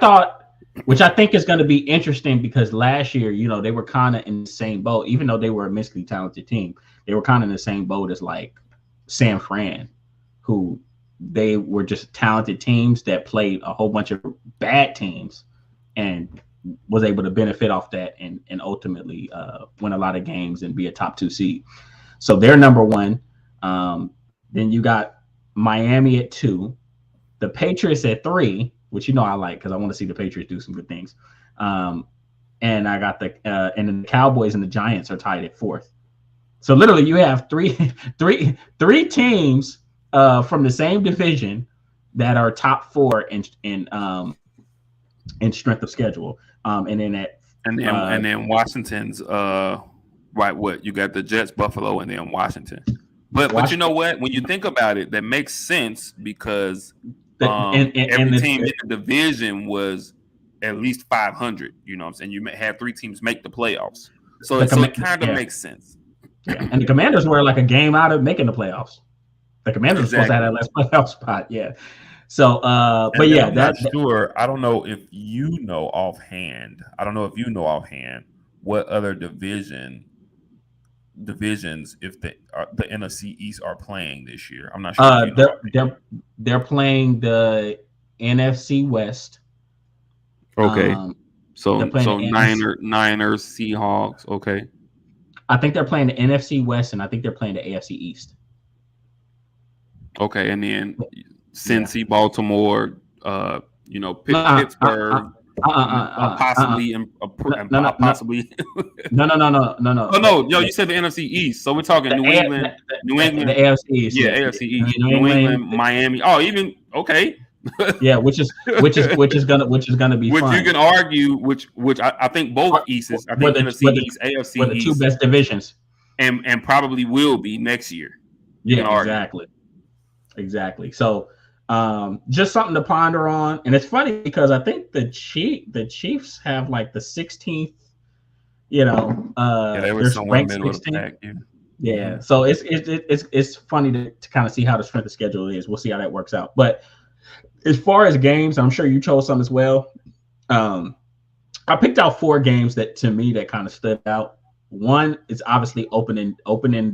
think is going to be interesting because last year, they were kind of in the same boat, even though they were a immensely talented team. They were kind of in the same boat as like San Fran, who they were just talented teams that played a whole bunch of bad teams and was able to benefit off that and ultimately win a lot of games and be a top 2 seed. So they're number 1. Then you got Miami at 2, the Patriots at 3, which I like because I want to see the Patriots do some good things. And I got and then the Cowboys and the Giants are tied at 4th. So literally, you have three teams from the same division that are top 4 in strength of schedule. And then Washington's right. What you got the Jets, Buffalo, and then Washington. But you know what? When you think about it, that makes sense because every team in the division was at least 500. You know what I'm saying? You had 3 teams make the playoffs. So it kind of makes sense. Yeah. And the Commanders were like a game out of making the playoffs. The Commanders were supposed to have that last playoff spot. Yeah. So, but yeah, that's sure. I don't know if you know offhand. What other divisions if the NFC East are playing this year. I'm not sure. They're playing the NFC West. Okay. So Niners, Seahawks. Okay. I think they're playing the NFC West, and I think they're playing the AFC East. Okay, and then Baltimore, Pittsburgh, possibly. No. Oh no, you said the NFC East, so we're talking New England, the AFC East. Yeah, AFC East, New England, Miami. Oh, even okay. Yeah, which is gonna be which fun. You can argue which I think both Easts. I think NFC East, AFC were the 2 best divisions, and probably will be next year. Yeah, exactly. So, just something to ponder on. And it's funny because I think the Chiefs have like the 16th. They were somewhere middle of the pack. Yeah. So it's funny to kind of see how the strength of schedule is. We'll see how that works out. But as far as games, I'm sure you chose some as well. I picked out 4 games that to me that kind of stood out. One is obviously opening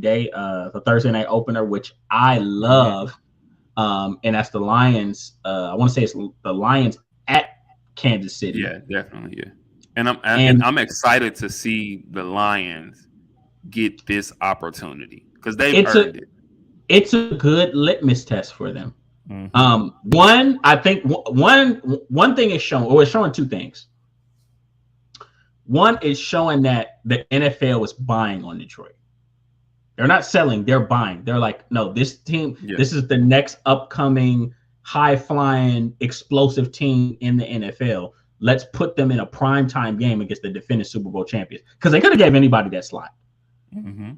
day, the Thursday night opener, which I love. And that's the Lions. I want to say it's the Lions at Kansas City. Yeah, definitely. Yeah. And I'm excited to see the Lions get this opportunity because they've earned it. It's a good litmus test for them. Mm-hmm. One thing is showing, or it's showing 2 things. One is showing that the NFL is buying on Detroit. They're not selling, they're buying. They're like, no, this team, this is the next upcoming high flying, explosive team in the NFL. Let's put them in a primetime game against the defending Super Bowl champions, because they could have gave anybody that slot. Mm-hmm.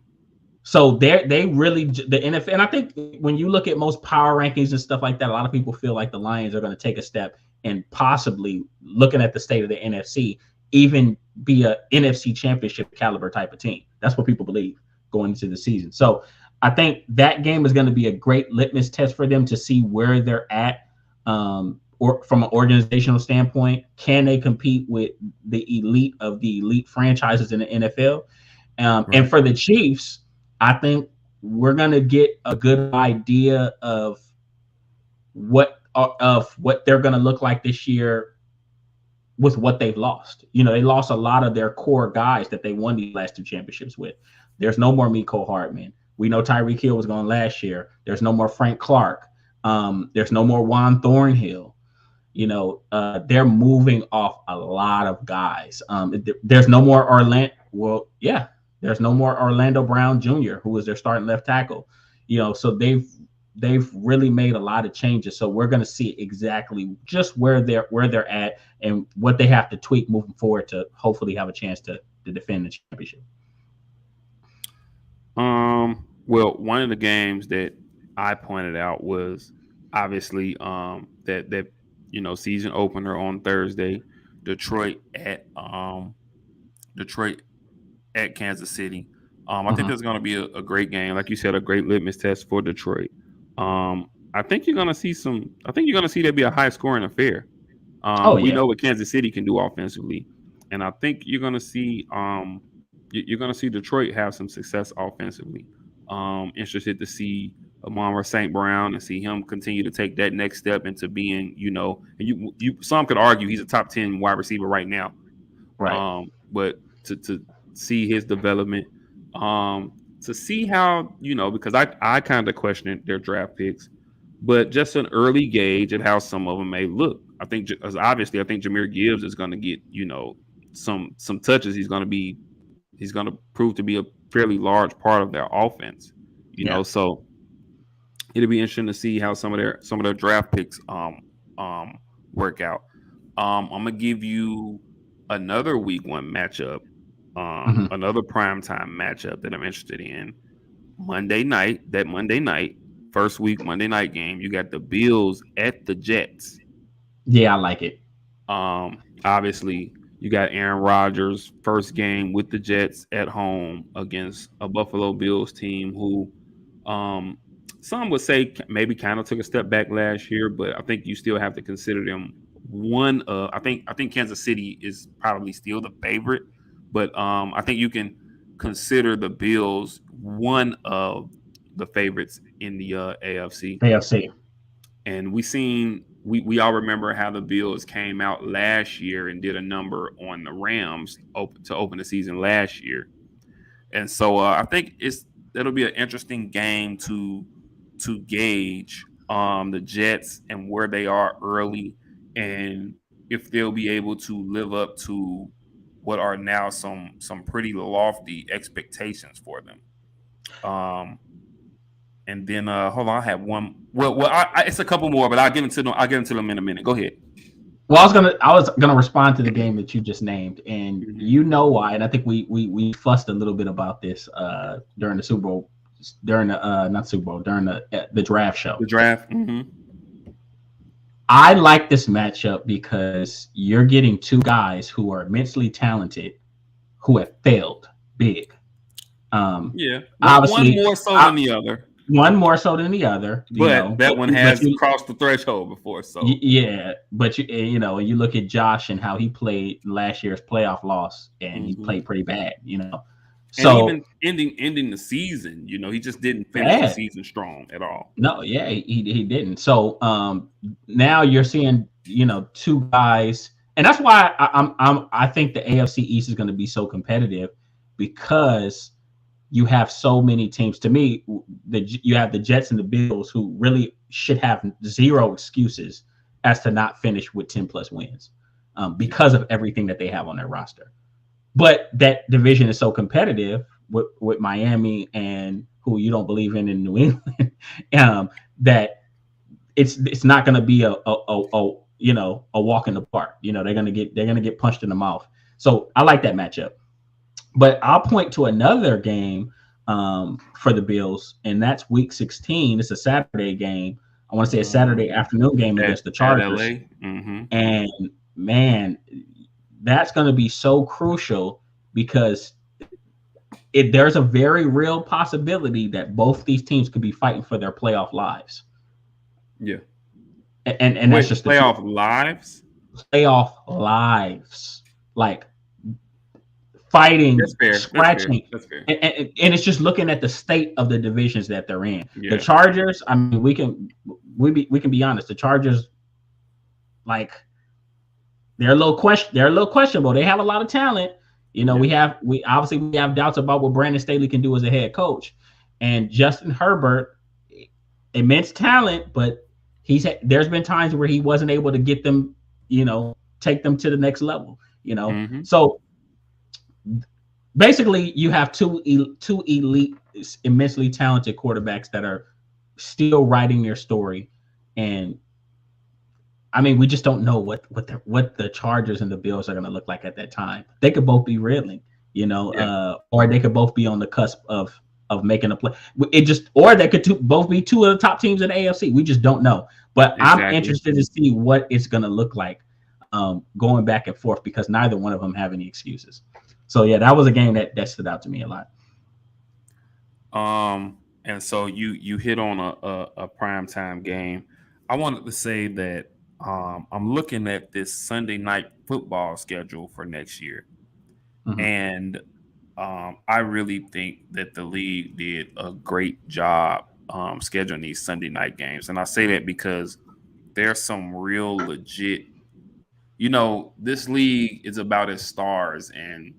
So they really, the NFL, and I think when you look at most power rankings and stuff like that, a lot of people feel like the Lions are going to take a step and possibly, looking at the state of the NFC, even be a NFC championship caliber type of team. That's what people believe going into the season. So I think that game is going to be a great litmus test for them to see where they're at, or from an organizational standpoint. Can they compete with the elite of the elite franchises in the NFL? Right. And for the Chiefs, I think we're going to get a good idea of what they're going to look like this year with what they've lost. You know, they lost a lot of their core guys that they won these last 2 championships with. There's no more Mecole Hardman. We know Tyreek Hill was gone last year. There's no more Frank Clark. There's no more Juan Thornhill. You know, they're moving off a lot of guys. There's no more Orlando. Well, yeah. There's no more Orlando Brown Jr., who was their starting left tackle. You know, so they've really made a lot of changes. So we're going to see exactly just where they're at and what they have to tweak moving forward to hopefully have a chance to defend the championship. Well, one of the games that I pointed out was obviously that season opener on Thursday, Detroit at Kansas City. I think that's going to be a great game. Like you said, a great litmus test for Detroit. I think you're going to see there be a high scoring affair. We know what Kansas City can do offensively, and I think you're going to see Detroit have some success offensively. Interested to see Amon-Ra St. Brown and see him continue to take that next step into being, and you some could argue he's a top 10 wide receiver right now. Right. But to see his development, to see how, because I kind of questioned their draft picks, but just an early gauge at how some of them may look. I think Jahmyr Gibbs is going to get, some touches. He's going to prove to be a fairly large part of their offense, so it'll be interesting to see how some of their draft picks work out. I'm gonna give you another week 1 matchup, another primetime matchup that I'm interested in. Monday night, first week Monday night game, you got the Bills at the Jets. Yeah, I like it. Obviously, you got Aaron Rodgers' first game with the Jets at home against a Buffalo Bills team who some would say maybe kind of took a step back last year, but I think you still have to consider them one. I think Kansas City is probably still the favorite, but I think you can consider the Bills one of the favorites in the AFC. And we all remember how the Bills came out last year and did a number on the Rams to open the season last year. And so I think it'll be an interesting game to gauge the Jets and where they are early, and if they'll be able to live up to what are now some pretty lofty expectations for them. And then hold on, I have one. Well, it's a couple more, but I'll get into them in a minute. Go ahead. Well, I was gonna respond to the game that you just named, and you know why. And I think we fussed a little bit about this during the Super Bowl, during the draft show. The draft. Mm-hmm. I like this matchup because you're getting 2 guys who are immensely talented, who have failed big. Obviously, one more so than the other. One more so than the other, but that one has crossed the threshold before. So yeah, but you look at Josh and how he played last year's playoff loss, and he played pretty bad. So and even ending the season, he just didn't finish the season strong at all. No, yeah, he didn't. So now you're seeing 2 guys, and that's why I think the AFC East is going to be so competitive, because you have so many teams. To me, you have the Jets and the Bills, who really should have 0 excuses as to not finish with 10+ wins because of everything that they have on their roster. But that division is so competitive with Miami and who you don't believe in New England, that it's not going to be a walk in the park. They're going to get punched in the mouth. So I like that matchup. But I'll point to another game for the Bills, and that's Week 16. It's a Saturday game. I want to say a Saturday afternoon game against the Chargers. Mm-hmm. And man, that's going to be so crucial because there's a very real possibility that both these teams could be fighting for their playoff lives. Yeah. And that's just playoff lives? Playoff lives. Like fighting, scratching. That's fair. And it's just looking at the state of the divisions that they're in. Yeah. The Chargers, I mean, we can be honest. The Chargers, like, they're a little questionable. They have a lot of talent. We obviously have doubts about what Brandon Staley can do as a head coach. And Justin Herbert, immense talent, but there's been times where he wasn't able to get them, take them to the next level. Mm-hmm. So basically, you have two elite, immensely talented quarterbacks that are still writing their story, and I mean, we just don't know what the Chargers and the Bills are going to look like at that time. They could both be reeling, or they could both be on the cusp of making a play. Or they could both be two of the top teams in the AFC. We just don't know. But exactly. I'm interested to see what it's going to look like going back and forth because neither one of them have any excuses. So yeah, that was a game that stood out to me a lot. And so you hit on a primetime game. I wanted to say that I'm looking at this Sunday night football schedule for next year. Mm-hmm. And I really think that the league did a great job scheduling these Sunday night games. And I say that because there's some real legit, this league is about its stars, and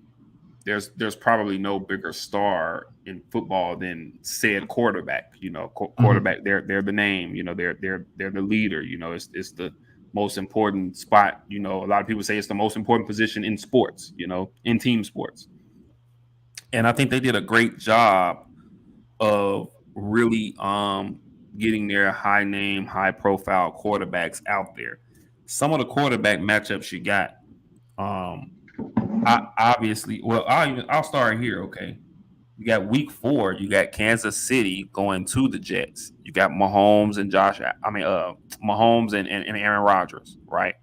there's probably no bigger star in football than said quarterback. Quarterback, mm-hmm. they're the name. They're the leader. It's the most important spot. A lot of people say it's the most important position in sports. In team sports. And I think they did a great job of really getting their high name, high profile quarterbacks out there. Some of the quarterback matchups you got, I'll start here. Okay, you got Week 4. You got Kansas City going to the Jets. You got Mahomes and Mahomes and Aaron Rodgers, right?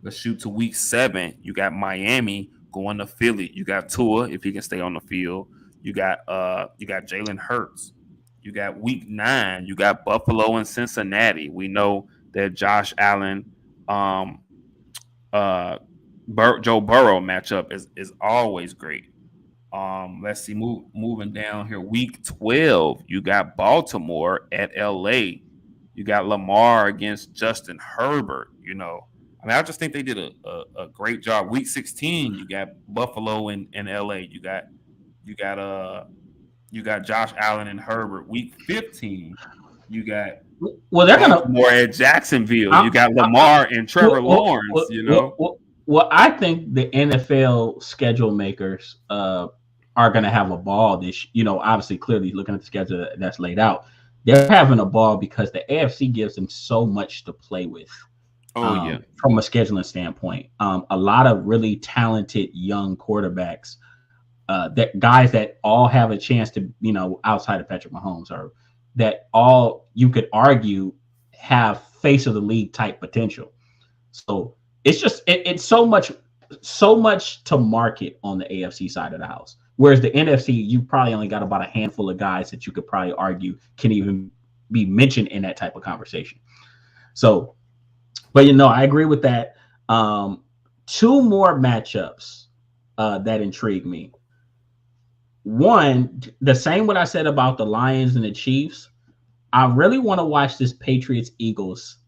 Let's shoot to Week 7. You got Miami going to Philly. You got Tua if he can stay on the field. You got Jalen Hurts. You got Week 9. You got Buffalo and Cincinnati. We know that Josh Allen, Joe Burrow matchup is always great. Let's see, moving down here. Week 12, you got Baltimore at LA. You got Lamar against Justin Herbert. I just think they did a great job. Week 16, you got Buffalo and LA. You got Josh Allen and Herbert. Week 15, you got Baltimore at Jacksonville. You got Lamar and Trevor Lawrence. Well, I think the NFL schedule makers are going to have a ball this. Obviously, clearly looking at the schedule that's laid out, they're having a ball because the AFC gives them so much to play with. From a scheduling standpoint, a lot of really talented young quarterbacks, that guys that all have a chance to, outside of Patrick Mahomes, or that all you could argue have face of the league type potential. So it's just it's so much to market on the AFC side of the house. Whereas the NFC, you probably only got about a handful of guys that you could probably argue can even be mentioned in that type of conversation. So. But, I agree with that. Two more matchups that intrigue me. One, the same what I said about the Lions and the Chiefs. I really want to watch this Patriots-Eagles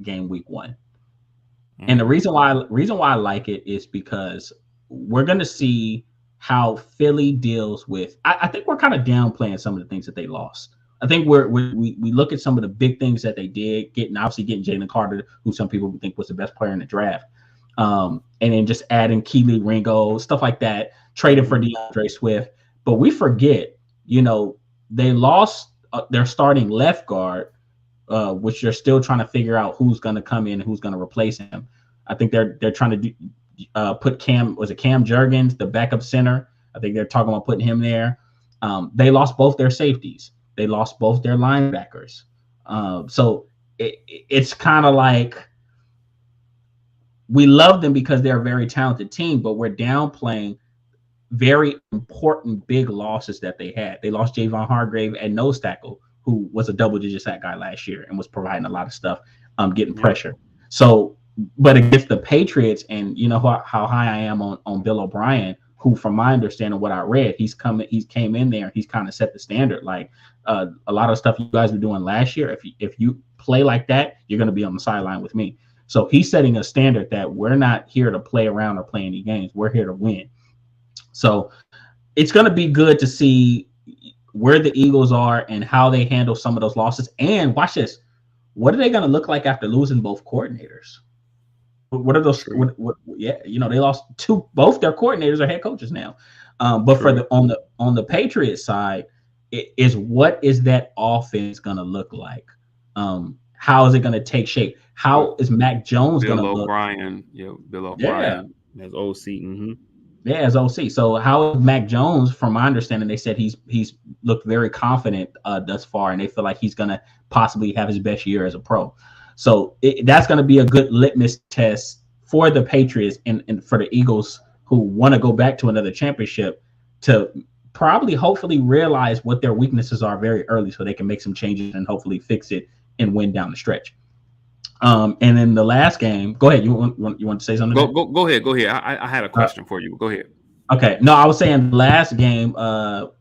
game Week 1. Mm-hmm. And the reason why I like it is because we're going to see how Philly deals with. I think we're kind of downplaying some of the things that they lost. I think we look at some of the big things that they did, getting Jalen Carter, who some people think was the best player in the draft, and then just adding Keely Ringo, stuff like that, trading for DeAndre Swift. But we forget, they lost their starting left guard which they're still trying to figure out who's going to come in and who's going to replace him. I think they're trying to put Cam Jurgens, the backup center. I think they're talking about putting him there. They lost both their safeties. They lost both their linebackers. So it's kind of like we love them because they're a very talented team, but we're downplaying very important big losses that they had. They lost Javon Hargrave at nose tackle, who was a double-digit sack guy last year and was providing a lot of stuff, getting pressure. So, but against the Patriots, and you know how high I am on Bill O'Brien, who, from my understanding, what I read, he came in there and he's kind of set the standard. Like a lot of stuff you guys were doing last year, if you play like that, you're going to be on the sideline with me. So he's setting a standard that we're not here to play around or play any games. We're here to win. So it's going to be good to see where the Eagles are and how they handle some of those losses. And watch this. What are they going to look like after losing both coordinators? What are those? Yeah, they lost both their coordinators are head coaches now. But for on the Patriots side, what is that offense going to look like? How is it going to take shape? How is Mac Jones going to look? Bill O'Brien as OC. Mm-hmm. Yeah, as OC. So how is Mac Jones? From my understanding, they said he's looked very confident thus far, and they feel like he's going to possibly have his best year as a pro. So that's going to be a good litmus test for the Patriots and for the Eagles who want to go back to another championship to hopefully realize what their weaknesses are very early so they can make some changes and hopefully fix it and win down the stretch. And in the last game, go ahead. You want to say something? Go ahead. I had a question for you. Go ahead. Okay. No, I was saying the last game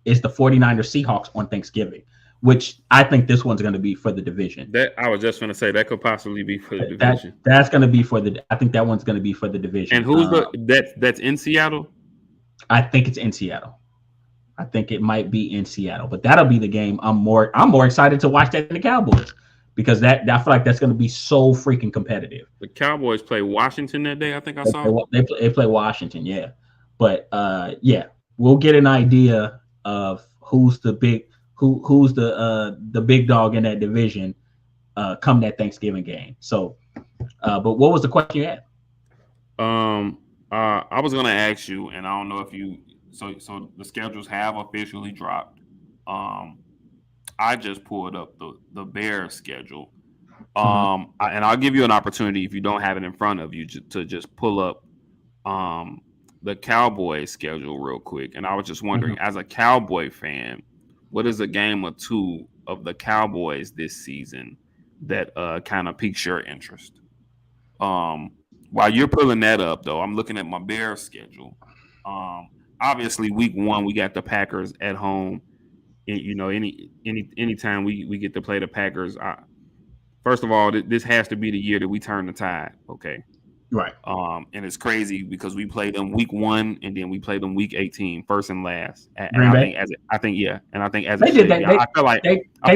is the 49ers Seahawks on Thanksgiving, which I think this one's going to be for the division. That I was just going to say that could possibly be for the division. That's going to be I think that one's going to be for the division. And who's that's in Seattle? I think it's in Seattle. I think it might be in Seattle, but that'll be the game I'm more excited to watch that than the Cowboys. Because I feel like that's going to be so freaking competitive. The Cowboys play Washington that day. I think I saw. They play Washington, yeah. But we'll get an idea of who's the big dog in that division come that Thanksgiving game. So, but what was the question you had? I was going to ask you, and I don't know if you. So the schedules have officially dropped. I just pulled up the Bears schedule. And I'll give you an opportunity if you don't have it in front of you to just pull up the Cowboys schedule real quick. And I was just wondering, as a Cowboy fan, what is a game or two of the Cowboys this season that kind of piques your interest? While you're pulling that up, though, I'm looking at my Bears schedule. Obviously, week 1, we got the Packers at home. Anytime we get to play the Packers, first of all, this has to be the year that we turn the tide. Okay, right. And it's crazy because we played them week 1 and then we played them week 18, first and last. And I think as they did that. I feel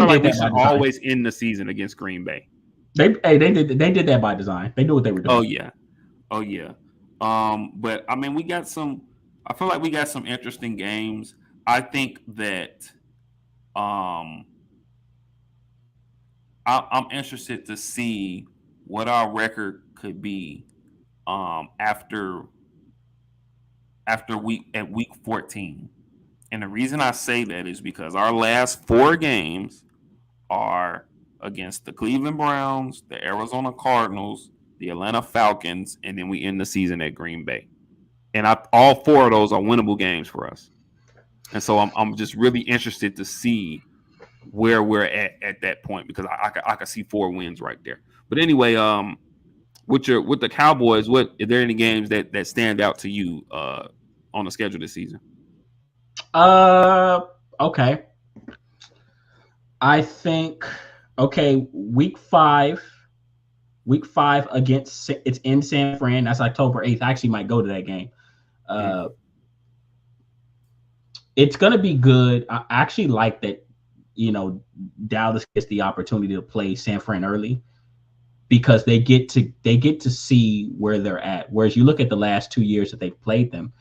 like we should always end the season against Green Bay. They did that by design. They knew what they were doing. Oh yeah. But I mean, I feel like we got some interesting games. I think that. I'm interested to see what our record could be after week 14. And the reason I say that is because our last 4 games are against the Cleveland Browns, the Arizona Cardinals, the Atlanta Falcons, and then we end the season at Green Bay. And all 4 of those are winnable games for us. And so I'm just really interested to see where we're at that point because I can see 4 wins right there. But anyway, with the Cowboys, are there any games that stand out to you on the schedule this season? Okay. I think week 5 against it's in San Fran. That's October 8th. I actually might go to that game. It's going to be good. I actually like that, Dallas gets the opportunity to play San Fran early because they get to see where they're at. Whereas you look at the last 2 years that they've played them,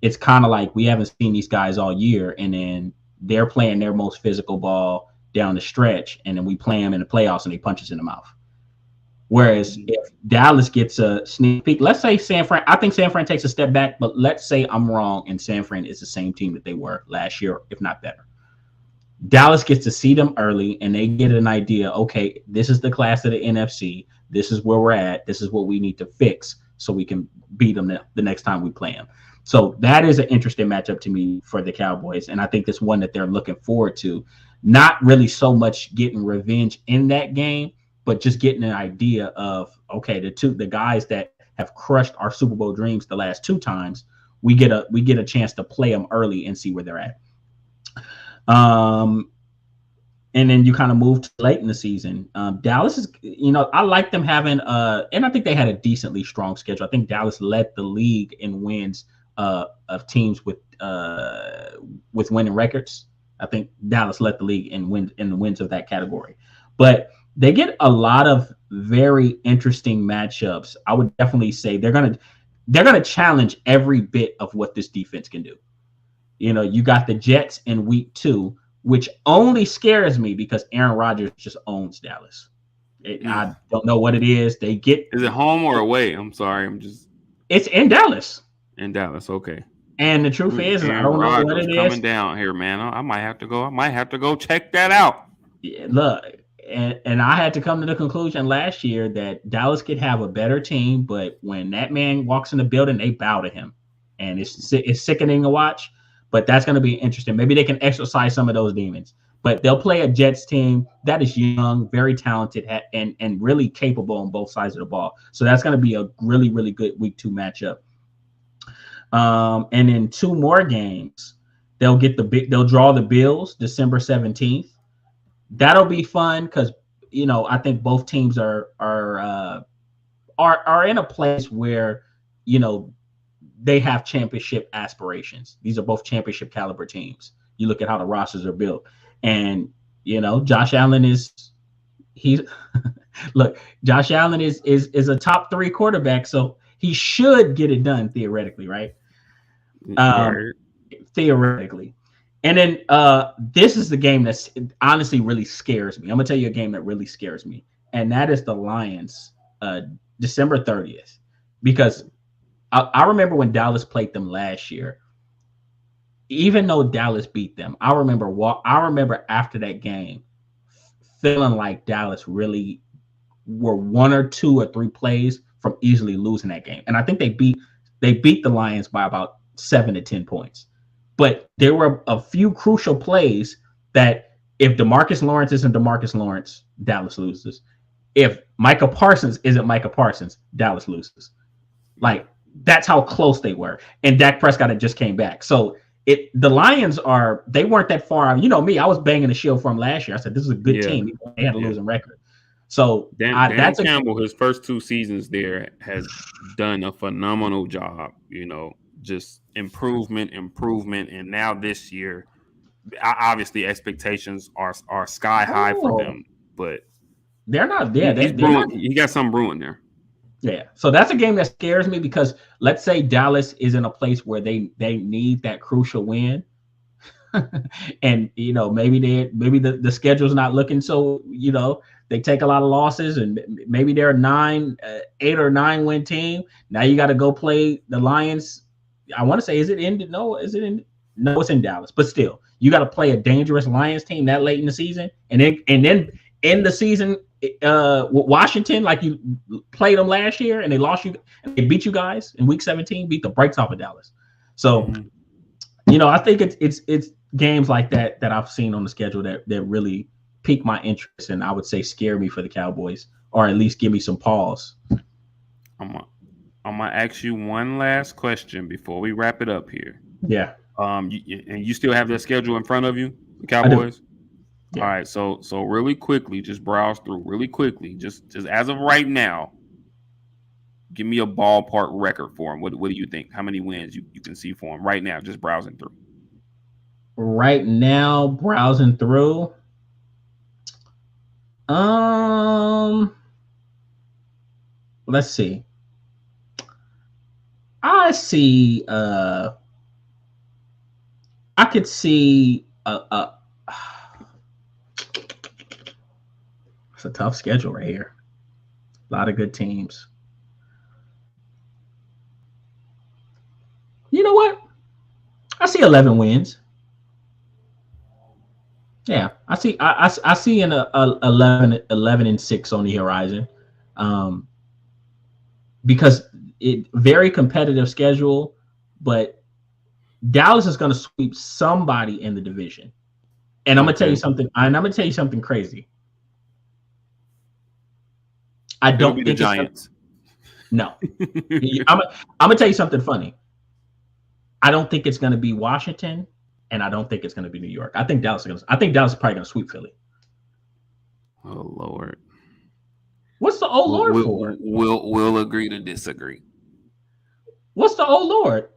it's kind of like we haven't seen these guys all year, and then they're playing their most physical ball. down the stretch, and then we play them in the playoffs and they punch us in the mouth. Whereas if Dallas gets a sneak peek, let's say San Fran, I think San Fran takes a step back, but let's say I'm wrong and San Fran is the same team that they were last year, if not better. Dallas gets to see them early and they get an idea, okay, this is the class of the NFC. This is where we're at. This is what we need to fix so we can beat them the next time we play them. So that is an interesting matchup to me for the Cowboys. And I think it's one that they're looking forward to. Not really so much getting revenge in that game, but just getting an idea of, okay, the guys that have crushed our Super Bowl dreams the last 2 times, we get a chance to play them early and see where they're at. And then you kind of move to late in the season. Dallas is, I like them having and I think they had a decently strong schedule. I think Dallas led the league in wins of teams with winning records. I think Dallas led the league in the wins of that category. But they get a lot of very interesting matchups. I would definitely say they're gonna challenge every bit of what this defense can do. You got the Jets in week 2, which only scares me because Aaron Rodgers just owns Dallas. I don't know what it is. Is it home or away? I'm sorry. It's in Dallas. In Dallas, okay. And the truth is, I don't know what it is. Coming down here, man. I might have to go check that out. Yeah, look. And I had to come to the conclusion last year that Dallas could have a better team, but when that man walks in the building, they bow to him. And it's sickening to watch, but that's going to be interesting. Maybe they can exercise some of those demons. But they'll play a Jets team that is young, very talented, and really capable on both sides of the ball. So that's going to be a really, really good week 2 matchup. And in 2 more games, they'll draw the Bills December 17th. That'll be fun because I think both teams are in a place where they have championship aspirations. These are both championship caliber teams. You look at how the rosters are built, and Josh Allen is Josh Allen is a top 3 quarterback, so he should get it done theoretically, right? Theoretically. And then this is the game that honestly really scares me. I'm going to tell you a game that really scares me, and that is the Lions, December 30th. Because I remember when Dallas played them last year, even though Dallas beat them, I remember after that game feeling like Dallas really were 1 or 2 or 3 plays from easily losing that game. And I think they beat the Lions by about 7 to 10 points. But there were a few crucial plays that if DeMarcus Lawrence isn't DeMarcus Lawrence, Dallas loses. If Micah Parsons isn't Micah Parsons, Dallas loses. Like, that's how close they were. And Dak Prescott had just came back. So the Lions they weren't that far. Me, I was banging the shield from last year. I said, this is a good team. They had a losing record. So Dan Campbell, his first 2 seasons there, has done a phenomenal job, just improvement. And now this year, obviously expectations are sky high for them, but they're not there. He got something brewing there. Yeah. So that's a game that scares me because let's say Dallas is in a place where they need that crucial win. And, maybe the schedule's not looking so, they take a lot of losses and maybe they're 8 or 9 win team. Now you got to go play the Lions. I want to say, no, it's in Dallas, but still you got to play a dangerous Lions team that late in the season. And then in the season, Washington, like you played them last year and they lost you and they beat you guys in week 17, beat the brakes off of Dallas. So, I think it's games like that I've seen on the schedule that really pique my interest and I would say scare me for the Cowboys, or at least give me some pause. I'm gonna ask you one last question before we wrap it up here. Yeah. And you still have that schedule in front of you, the Cowboys? Yeah. All right. So really quickly, just browse through really quickly. Just as of right now, give me a ballpark record for them. What do you think? How many wins you can see for them right now? Just browsing through. Right now, browsing through. Let's see. I see. I could see. It's a tough schedule right here. A lot of good teams. You know what? I see 11 wins. Yeah, I see. I see an 11-6 on the horizon, because it very competitive schedule, but Dallas is going to sweep somebody in the division, and I'm gonna tell you something. I'm gonna tell you something crazy. I don't think the Giants. No, I'm gonna tell you something funny. I don't think it's going to be Washington, and I don't think it's going to be New York. I think Dallas is probably going to sweep Philly. Oh Lord, what's the oh Lord for? We'll agree to disagree. What's the oh Lord?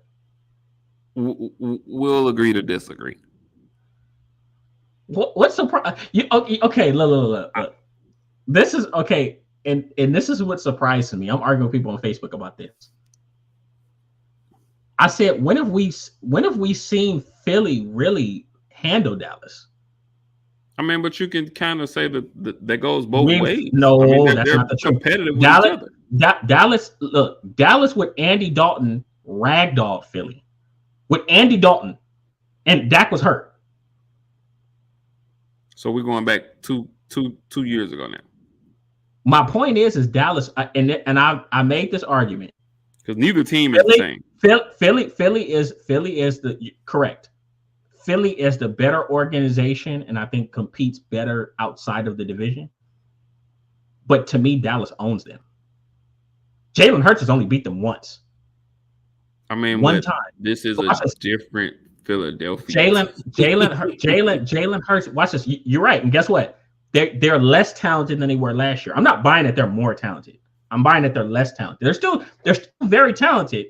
We'll agree to disagree. What's the problem? Okay, look. This is okay, and this is what surprised me. I'm arguing with people on Facebook about this. I said, when have we seen Philly really handle Dallas? I mean, but you can kind of say that goes both ways. No, I mean, that's not the truth. Competitive with each other. Dallas with Andy Dalton ragdolled Philly. With Andy Dalton, and Dak was hurt. So we're going back two years ago now. My point is Dallas, and I made this argument because neither team is the same. Philly is the correct. Philly is the better organization, and I think competes better outside of the division. But to me, Dallas owns them. Jalen Hurts has only beat them once. I mean, one time. This is a different Philadelphia. Jalen Hurts. Watch this. You're right, and guess what? They're less talented than they were last year. I'm not buying that they're more talented. I'm buying that they're less talented. They're still very talented,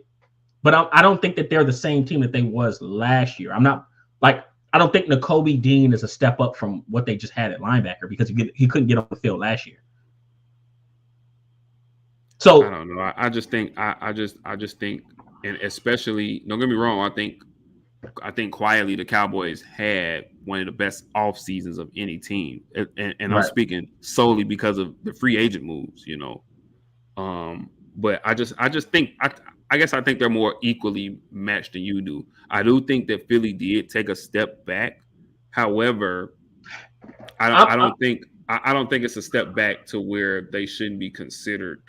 but I don't think that they're the same team that they was last year. I don't think Nakobe Dean is a step up from what they just had at linebacker because he couldn't get on the field last year. So I don't know. I just think, and especially, don't get me wrong. I think quietly the Cowboys had one of the best off seasons of any team, and right. I'm speaking solely because of the free agent moves, you know. But I just think I guess I think they're more equally matched than you do. I do think that Philly did take a step back. However, I don't think it's a step back to where they shouldn't be considered,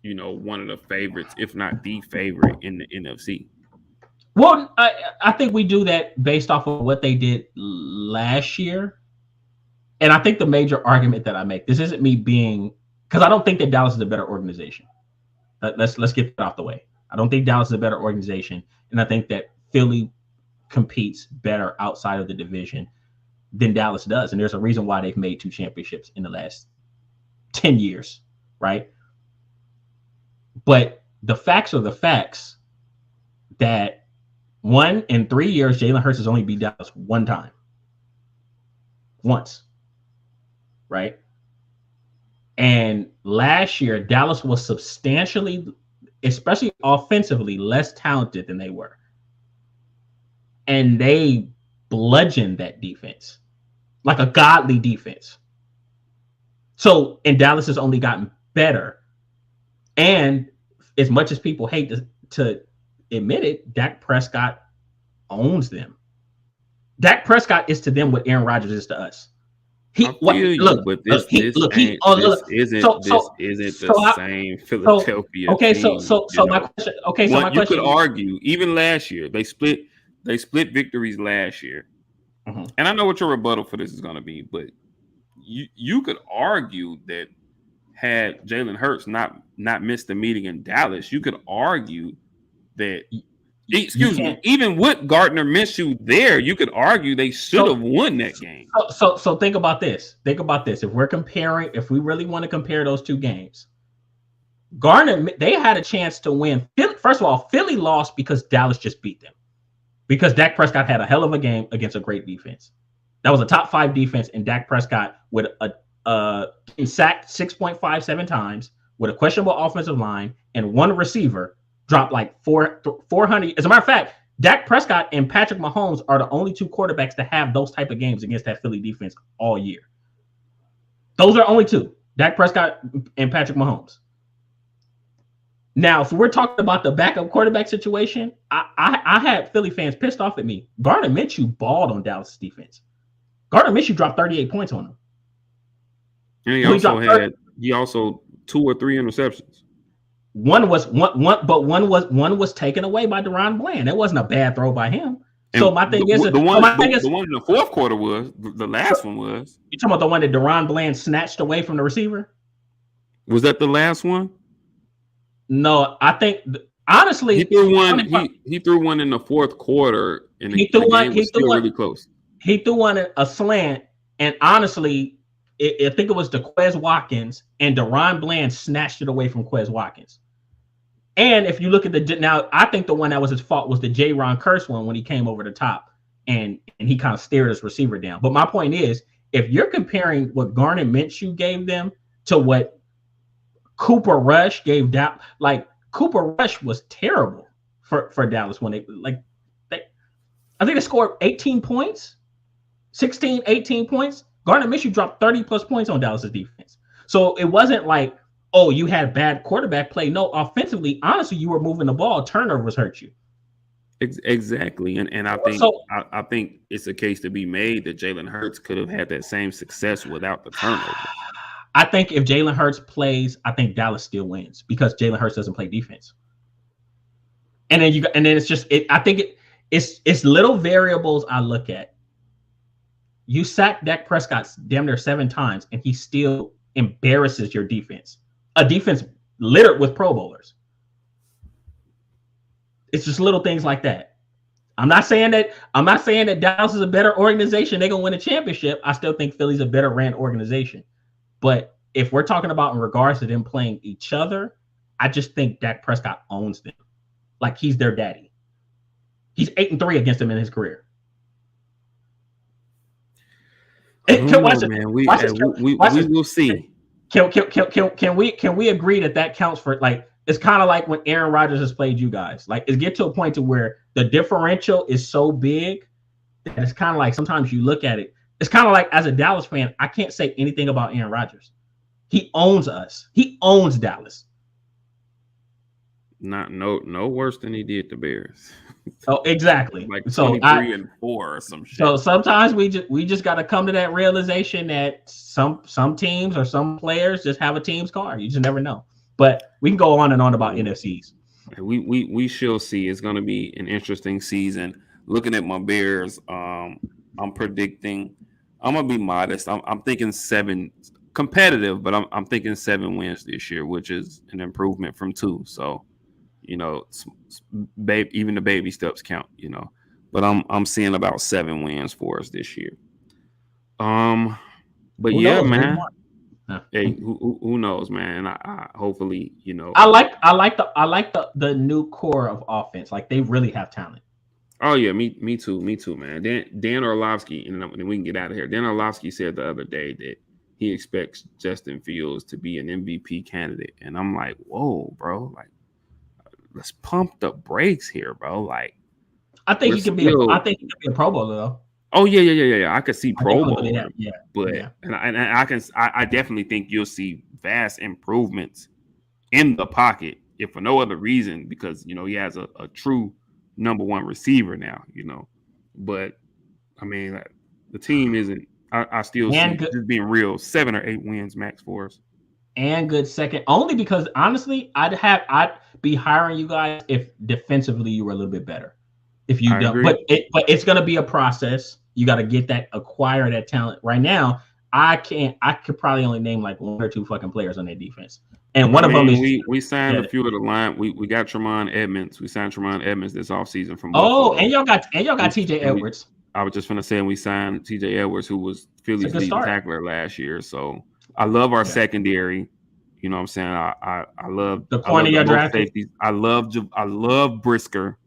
you know, one of the favorites, if not the favorite in the NFC. Well, I think we do that based off of what they did last year. And I think the major argument that I make, this isn't me being, because I don't think that Dallas is a better organization. Let's get that off the way. I don't think Dallas is a better organization. And I think that Philly competes better outside of the division than Dallas does. And there's a reason why they've made 2 championships in the last 10 years, right? But the facts are the facts that in 3 years, Jalen Hurts has only beat Dallas one time. Once. Right? And last year, Dallas was substantially, especially offensively, less talented than they were. And they bludgeoned that defense. Like a godly defense. So, and Dallas has only gotten better. And as much as people hate to admit it, Dak Prescott owns them. Dak Prescott is to them what Aaron Rodgers is to us. This isn't the same Philadelphia. Okay, team, so my question. Okay, so my question. You could argue even last year they split victories last year, and I know what your rebuttal for this is going to be, but you could argue that had Jalen Hurts not missed the meeting in Dallas, you could argue that. Even with Gardner Minshew there, you could argue they should have won that game. So think about this. If we really want to compare those 2 games, they had a chance to win. First of all, Philly lost because Dallas just beat them. Because Dak Prescott had a hell of a game against a great defense. That was a top 5 defense, and Dak Prescott with sacked 6.57 times with a questionable offensive line and 1 receiver. Dropped like 400. As a matter of fact, Dak Prescott and Patrick Mahomes are the only 2 quarterbacks to have those type of games against that Philly defense all year. Those are only 2. Dak Prescott and Patrick Mahomes. Now, if we're talking about the backup quarterback situation, I had Philly fans pissed off at me. Gardner Minshew balled on Dallas' defense. Gardner Minshew dropped 38 points on them. And he also 2 or 3 interceptions. One was taken away by DaRon Bland. That wasn't a bad throw by him. So my thing is the one in the fourth quarter was the last one was. You talking about the one that DaRon Bland snatched away from the receiver? Was that the last one? No, I think honestly he threw one. He threw one in the fourth quarter, and the game was still really close. He threw one a slant, and honestly, I think it was to Quez Watkins, and DaRon Bland snatched it away from Quez Watkins. And if you look at now, I think the one that was his fault was the Jaron Kearse one when he came over the top and he kind of stared his receiver down. But my point is, if you're comparing what Gardner Minshew gave them to what Cooper Rush gave down, like Cooper Rush was terrible for Dallas when I think they scored 18 points, 16, 18 points. Gardner Minshew dropped 30 plus points on Dallas' defense. So it wasn't like, oh, you had bad quarterback play. No, offensively, honestly, you were moving the ball. Turnovers hurt you. Exactly. And I think it's a case to be made that Jalen Hurts could have had that same success without the turnover. I think if Jalen Hurts plays, I think Dallas still wins because Jalen Hurts doesn't play defense. And then it's just I think it's little variables I look at. You sack Dak Prescott damn near 7 times, and he still embarrasses your defense. A defense littered with Pro Bowlers. It's just little things like that. I'm not saying that Dallas is a better organization. They're gonna win a championship. I still think Philly's a better ran organization. But if we're talking about in regards to them playing each other, I just think Dak Prescott owns them. Like he's their daddy. He's 8-3 against them in his career. We will see. Can we agree that counts for, like, it's kind of like when Aaron Rodgers has played you guys. Like, it get to a point to where the differential is so big that it's kind of like sometimes you look at it. It's kind of like, as a Dallas fan, I can't say anything about Aaron Rodgers. He owns us. He owns Dallas. No worse than he did the Bears. Oh, exactly. Like 23-4 or some shit. So sometimes we just got to come to that realization that some teams or some players just have a team's card. You just never know. But we can go on and on about NFCs. We shall see. It's going to be an interesting season. Looking at my Bears, I'm predicting. I'm gonna be modest. I'm thinking 7 competitive, but I'm thinking 7 wins this year, which is an improvement from 2. So, even the baby steps count, But I'm seeing about 7 wins for us this year. But who knows, man. Hey, who knows, man? I hopefully, I like the new core of offense. Like, they really have talent. Oh yeah, me too, man. Dan Orlovsky, and then we can get out of here. Dan Orlovsky said the other day that he expects Justin Fields to be an MVP candidate, and I'm like, whoa, bro, like, let's pump the brakes here, bro. Like, I think he can be a Pro Bowler though. Oh yeah. I could see Pro Bowl, but yeah. And I definitely think you'll see vast improvements in the pocket, if for no other reason, because he has a true number 1 receiver now, But I mean, the team isn't. I still see, just being real, 7 or 8 wins max for us. And good second, only because honestly, I'd be hiring you guys if defensively you were a little bit better. If you don't, but it's gonna be a process. You got to acquire that talent. Right now, I could probably only name like 1 or 2 fucking players on that defense. And one of them is we signed a few of the line. We got Tremont Edmonds. We signed Tremont Edmonds this offseason from Buffalo. And y'all got TJ Edwards. I was just gonna say, we signed TJ Edwards, who was Philly's leading tackler last year. So I love our secondary. You know what I'm saying? I love the corner you drafted. I love Brisker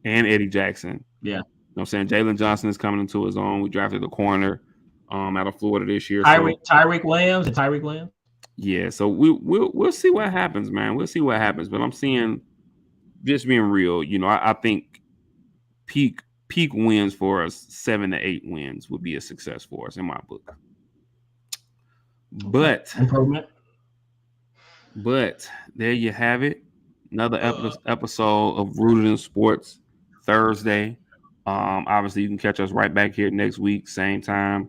and Eddie Jackson. Yeah. You know what I'm saying? Jalen Johnson is coming into his own. We drafted the corner out of Florida this year. Tyreek Williams. Yeah, so we'll see what happens, man. We'll see what happens. But I'm seeing, just being real, I think peak wins for us, 7 to 8 wins would be a success for us in my book. But improvement. But there you have it. Another episode of Rooted in Sports Thursday. Obviously, you can catch us right back here next week, same time,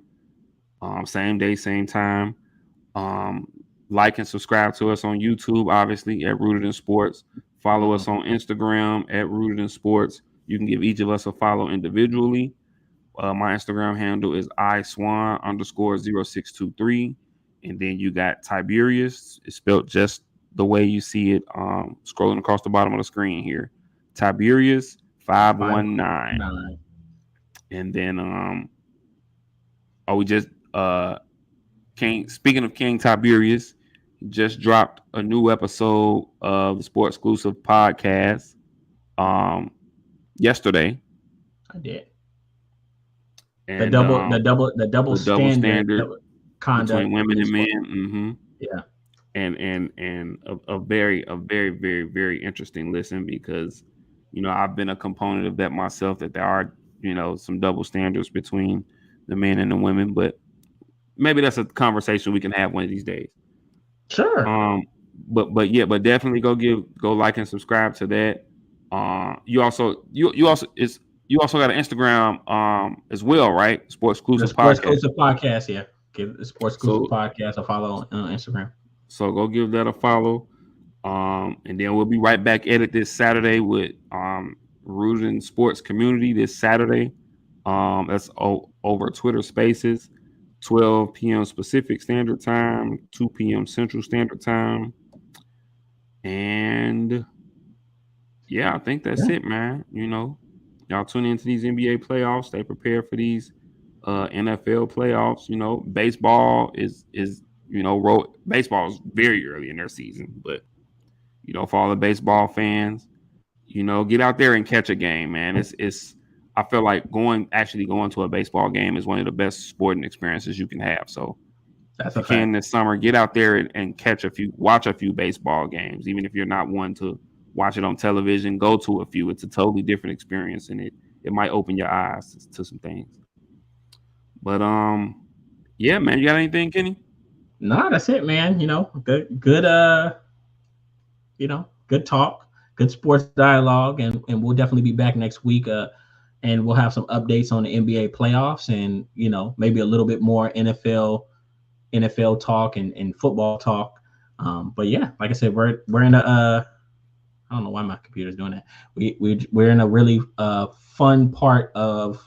same day, same time. Like and subscribe to us on YouTube, obviously, at Rooted in Sports. Follow us on Instagram at Rooted in Sports. You can give each of us a follow individually. My Instagram handle is iswan_0623. And then you got Tiberius. It's spelled just the way you see it scrolling across the bottom of the screen here. Tiberius 519. And then we just speaking of King Tiberius, just dropped a new episode of the Sports Exclusive podcast yesterday. I did. And, the double standard conduct between women and men. Mm-hmm. Yeah. And a very, very, very interesting listen because, I've been a component of that myself, that there are, some double standards between the men and the women, but maybe that's a conversation we can have one of these days. Sure. But definitely go like and subscribe to that. You also got an Instagram as well, right? Sports Exclusive Podcast, yeah. Give the Sports Exclusive Podcast a follow on Instagram. So go give that a follow. And then we'll be right back at it this Saturday with Rooted in Sports Community this Saturday. That's over Twitter Spaces, 12 p.m. Pacific Standard Time, 2 p.m. Central Standard Time. And yeah, I think that's it, man. Y'all tune into these NBA playoffs. Stay prepared for these NFL playoffs. Baseball is baseball is very early in their season, but for all the baseball fans, get out there and catch a game, man. It's I feel like going to a baseball game is one of the best sporting experiences you can have. So if you can this summer, get out there and watch a few baseball games, even if you're not one to watch it on television. Go to a few. It's a totally different experience, and it might open your eyes to some things. But yeah, man, you got anything, Kenny? No, that's it, man. Good good talk, good sports dialogue, and we'll definitely be back next week. And we'll have some updates on the NBA playoffs, and maybe a little bit more NFL talk and football talk. But yeah, like I said, we're in a I don't know why my computer's doing that. We're in a really fun part of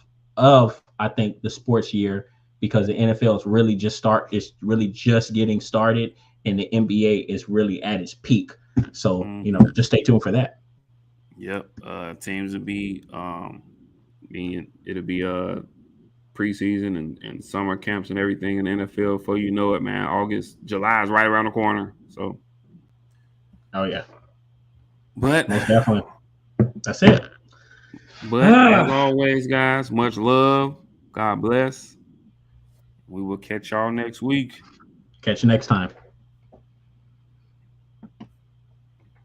I think the sports year, because the NFL is really just getting started, and the NBA is really at its peak. So just stay tuned for that. Yep, teams will be it'll be preseason and summer camps and everything in the NFL. Before you know it, man, July is right around the corner. So, oh yeah. But most definitely, that's it. But as always, guys, much love. God bless. We will catch y'all next week. Catch you next time.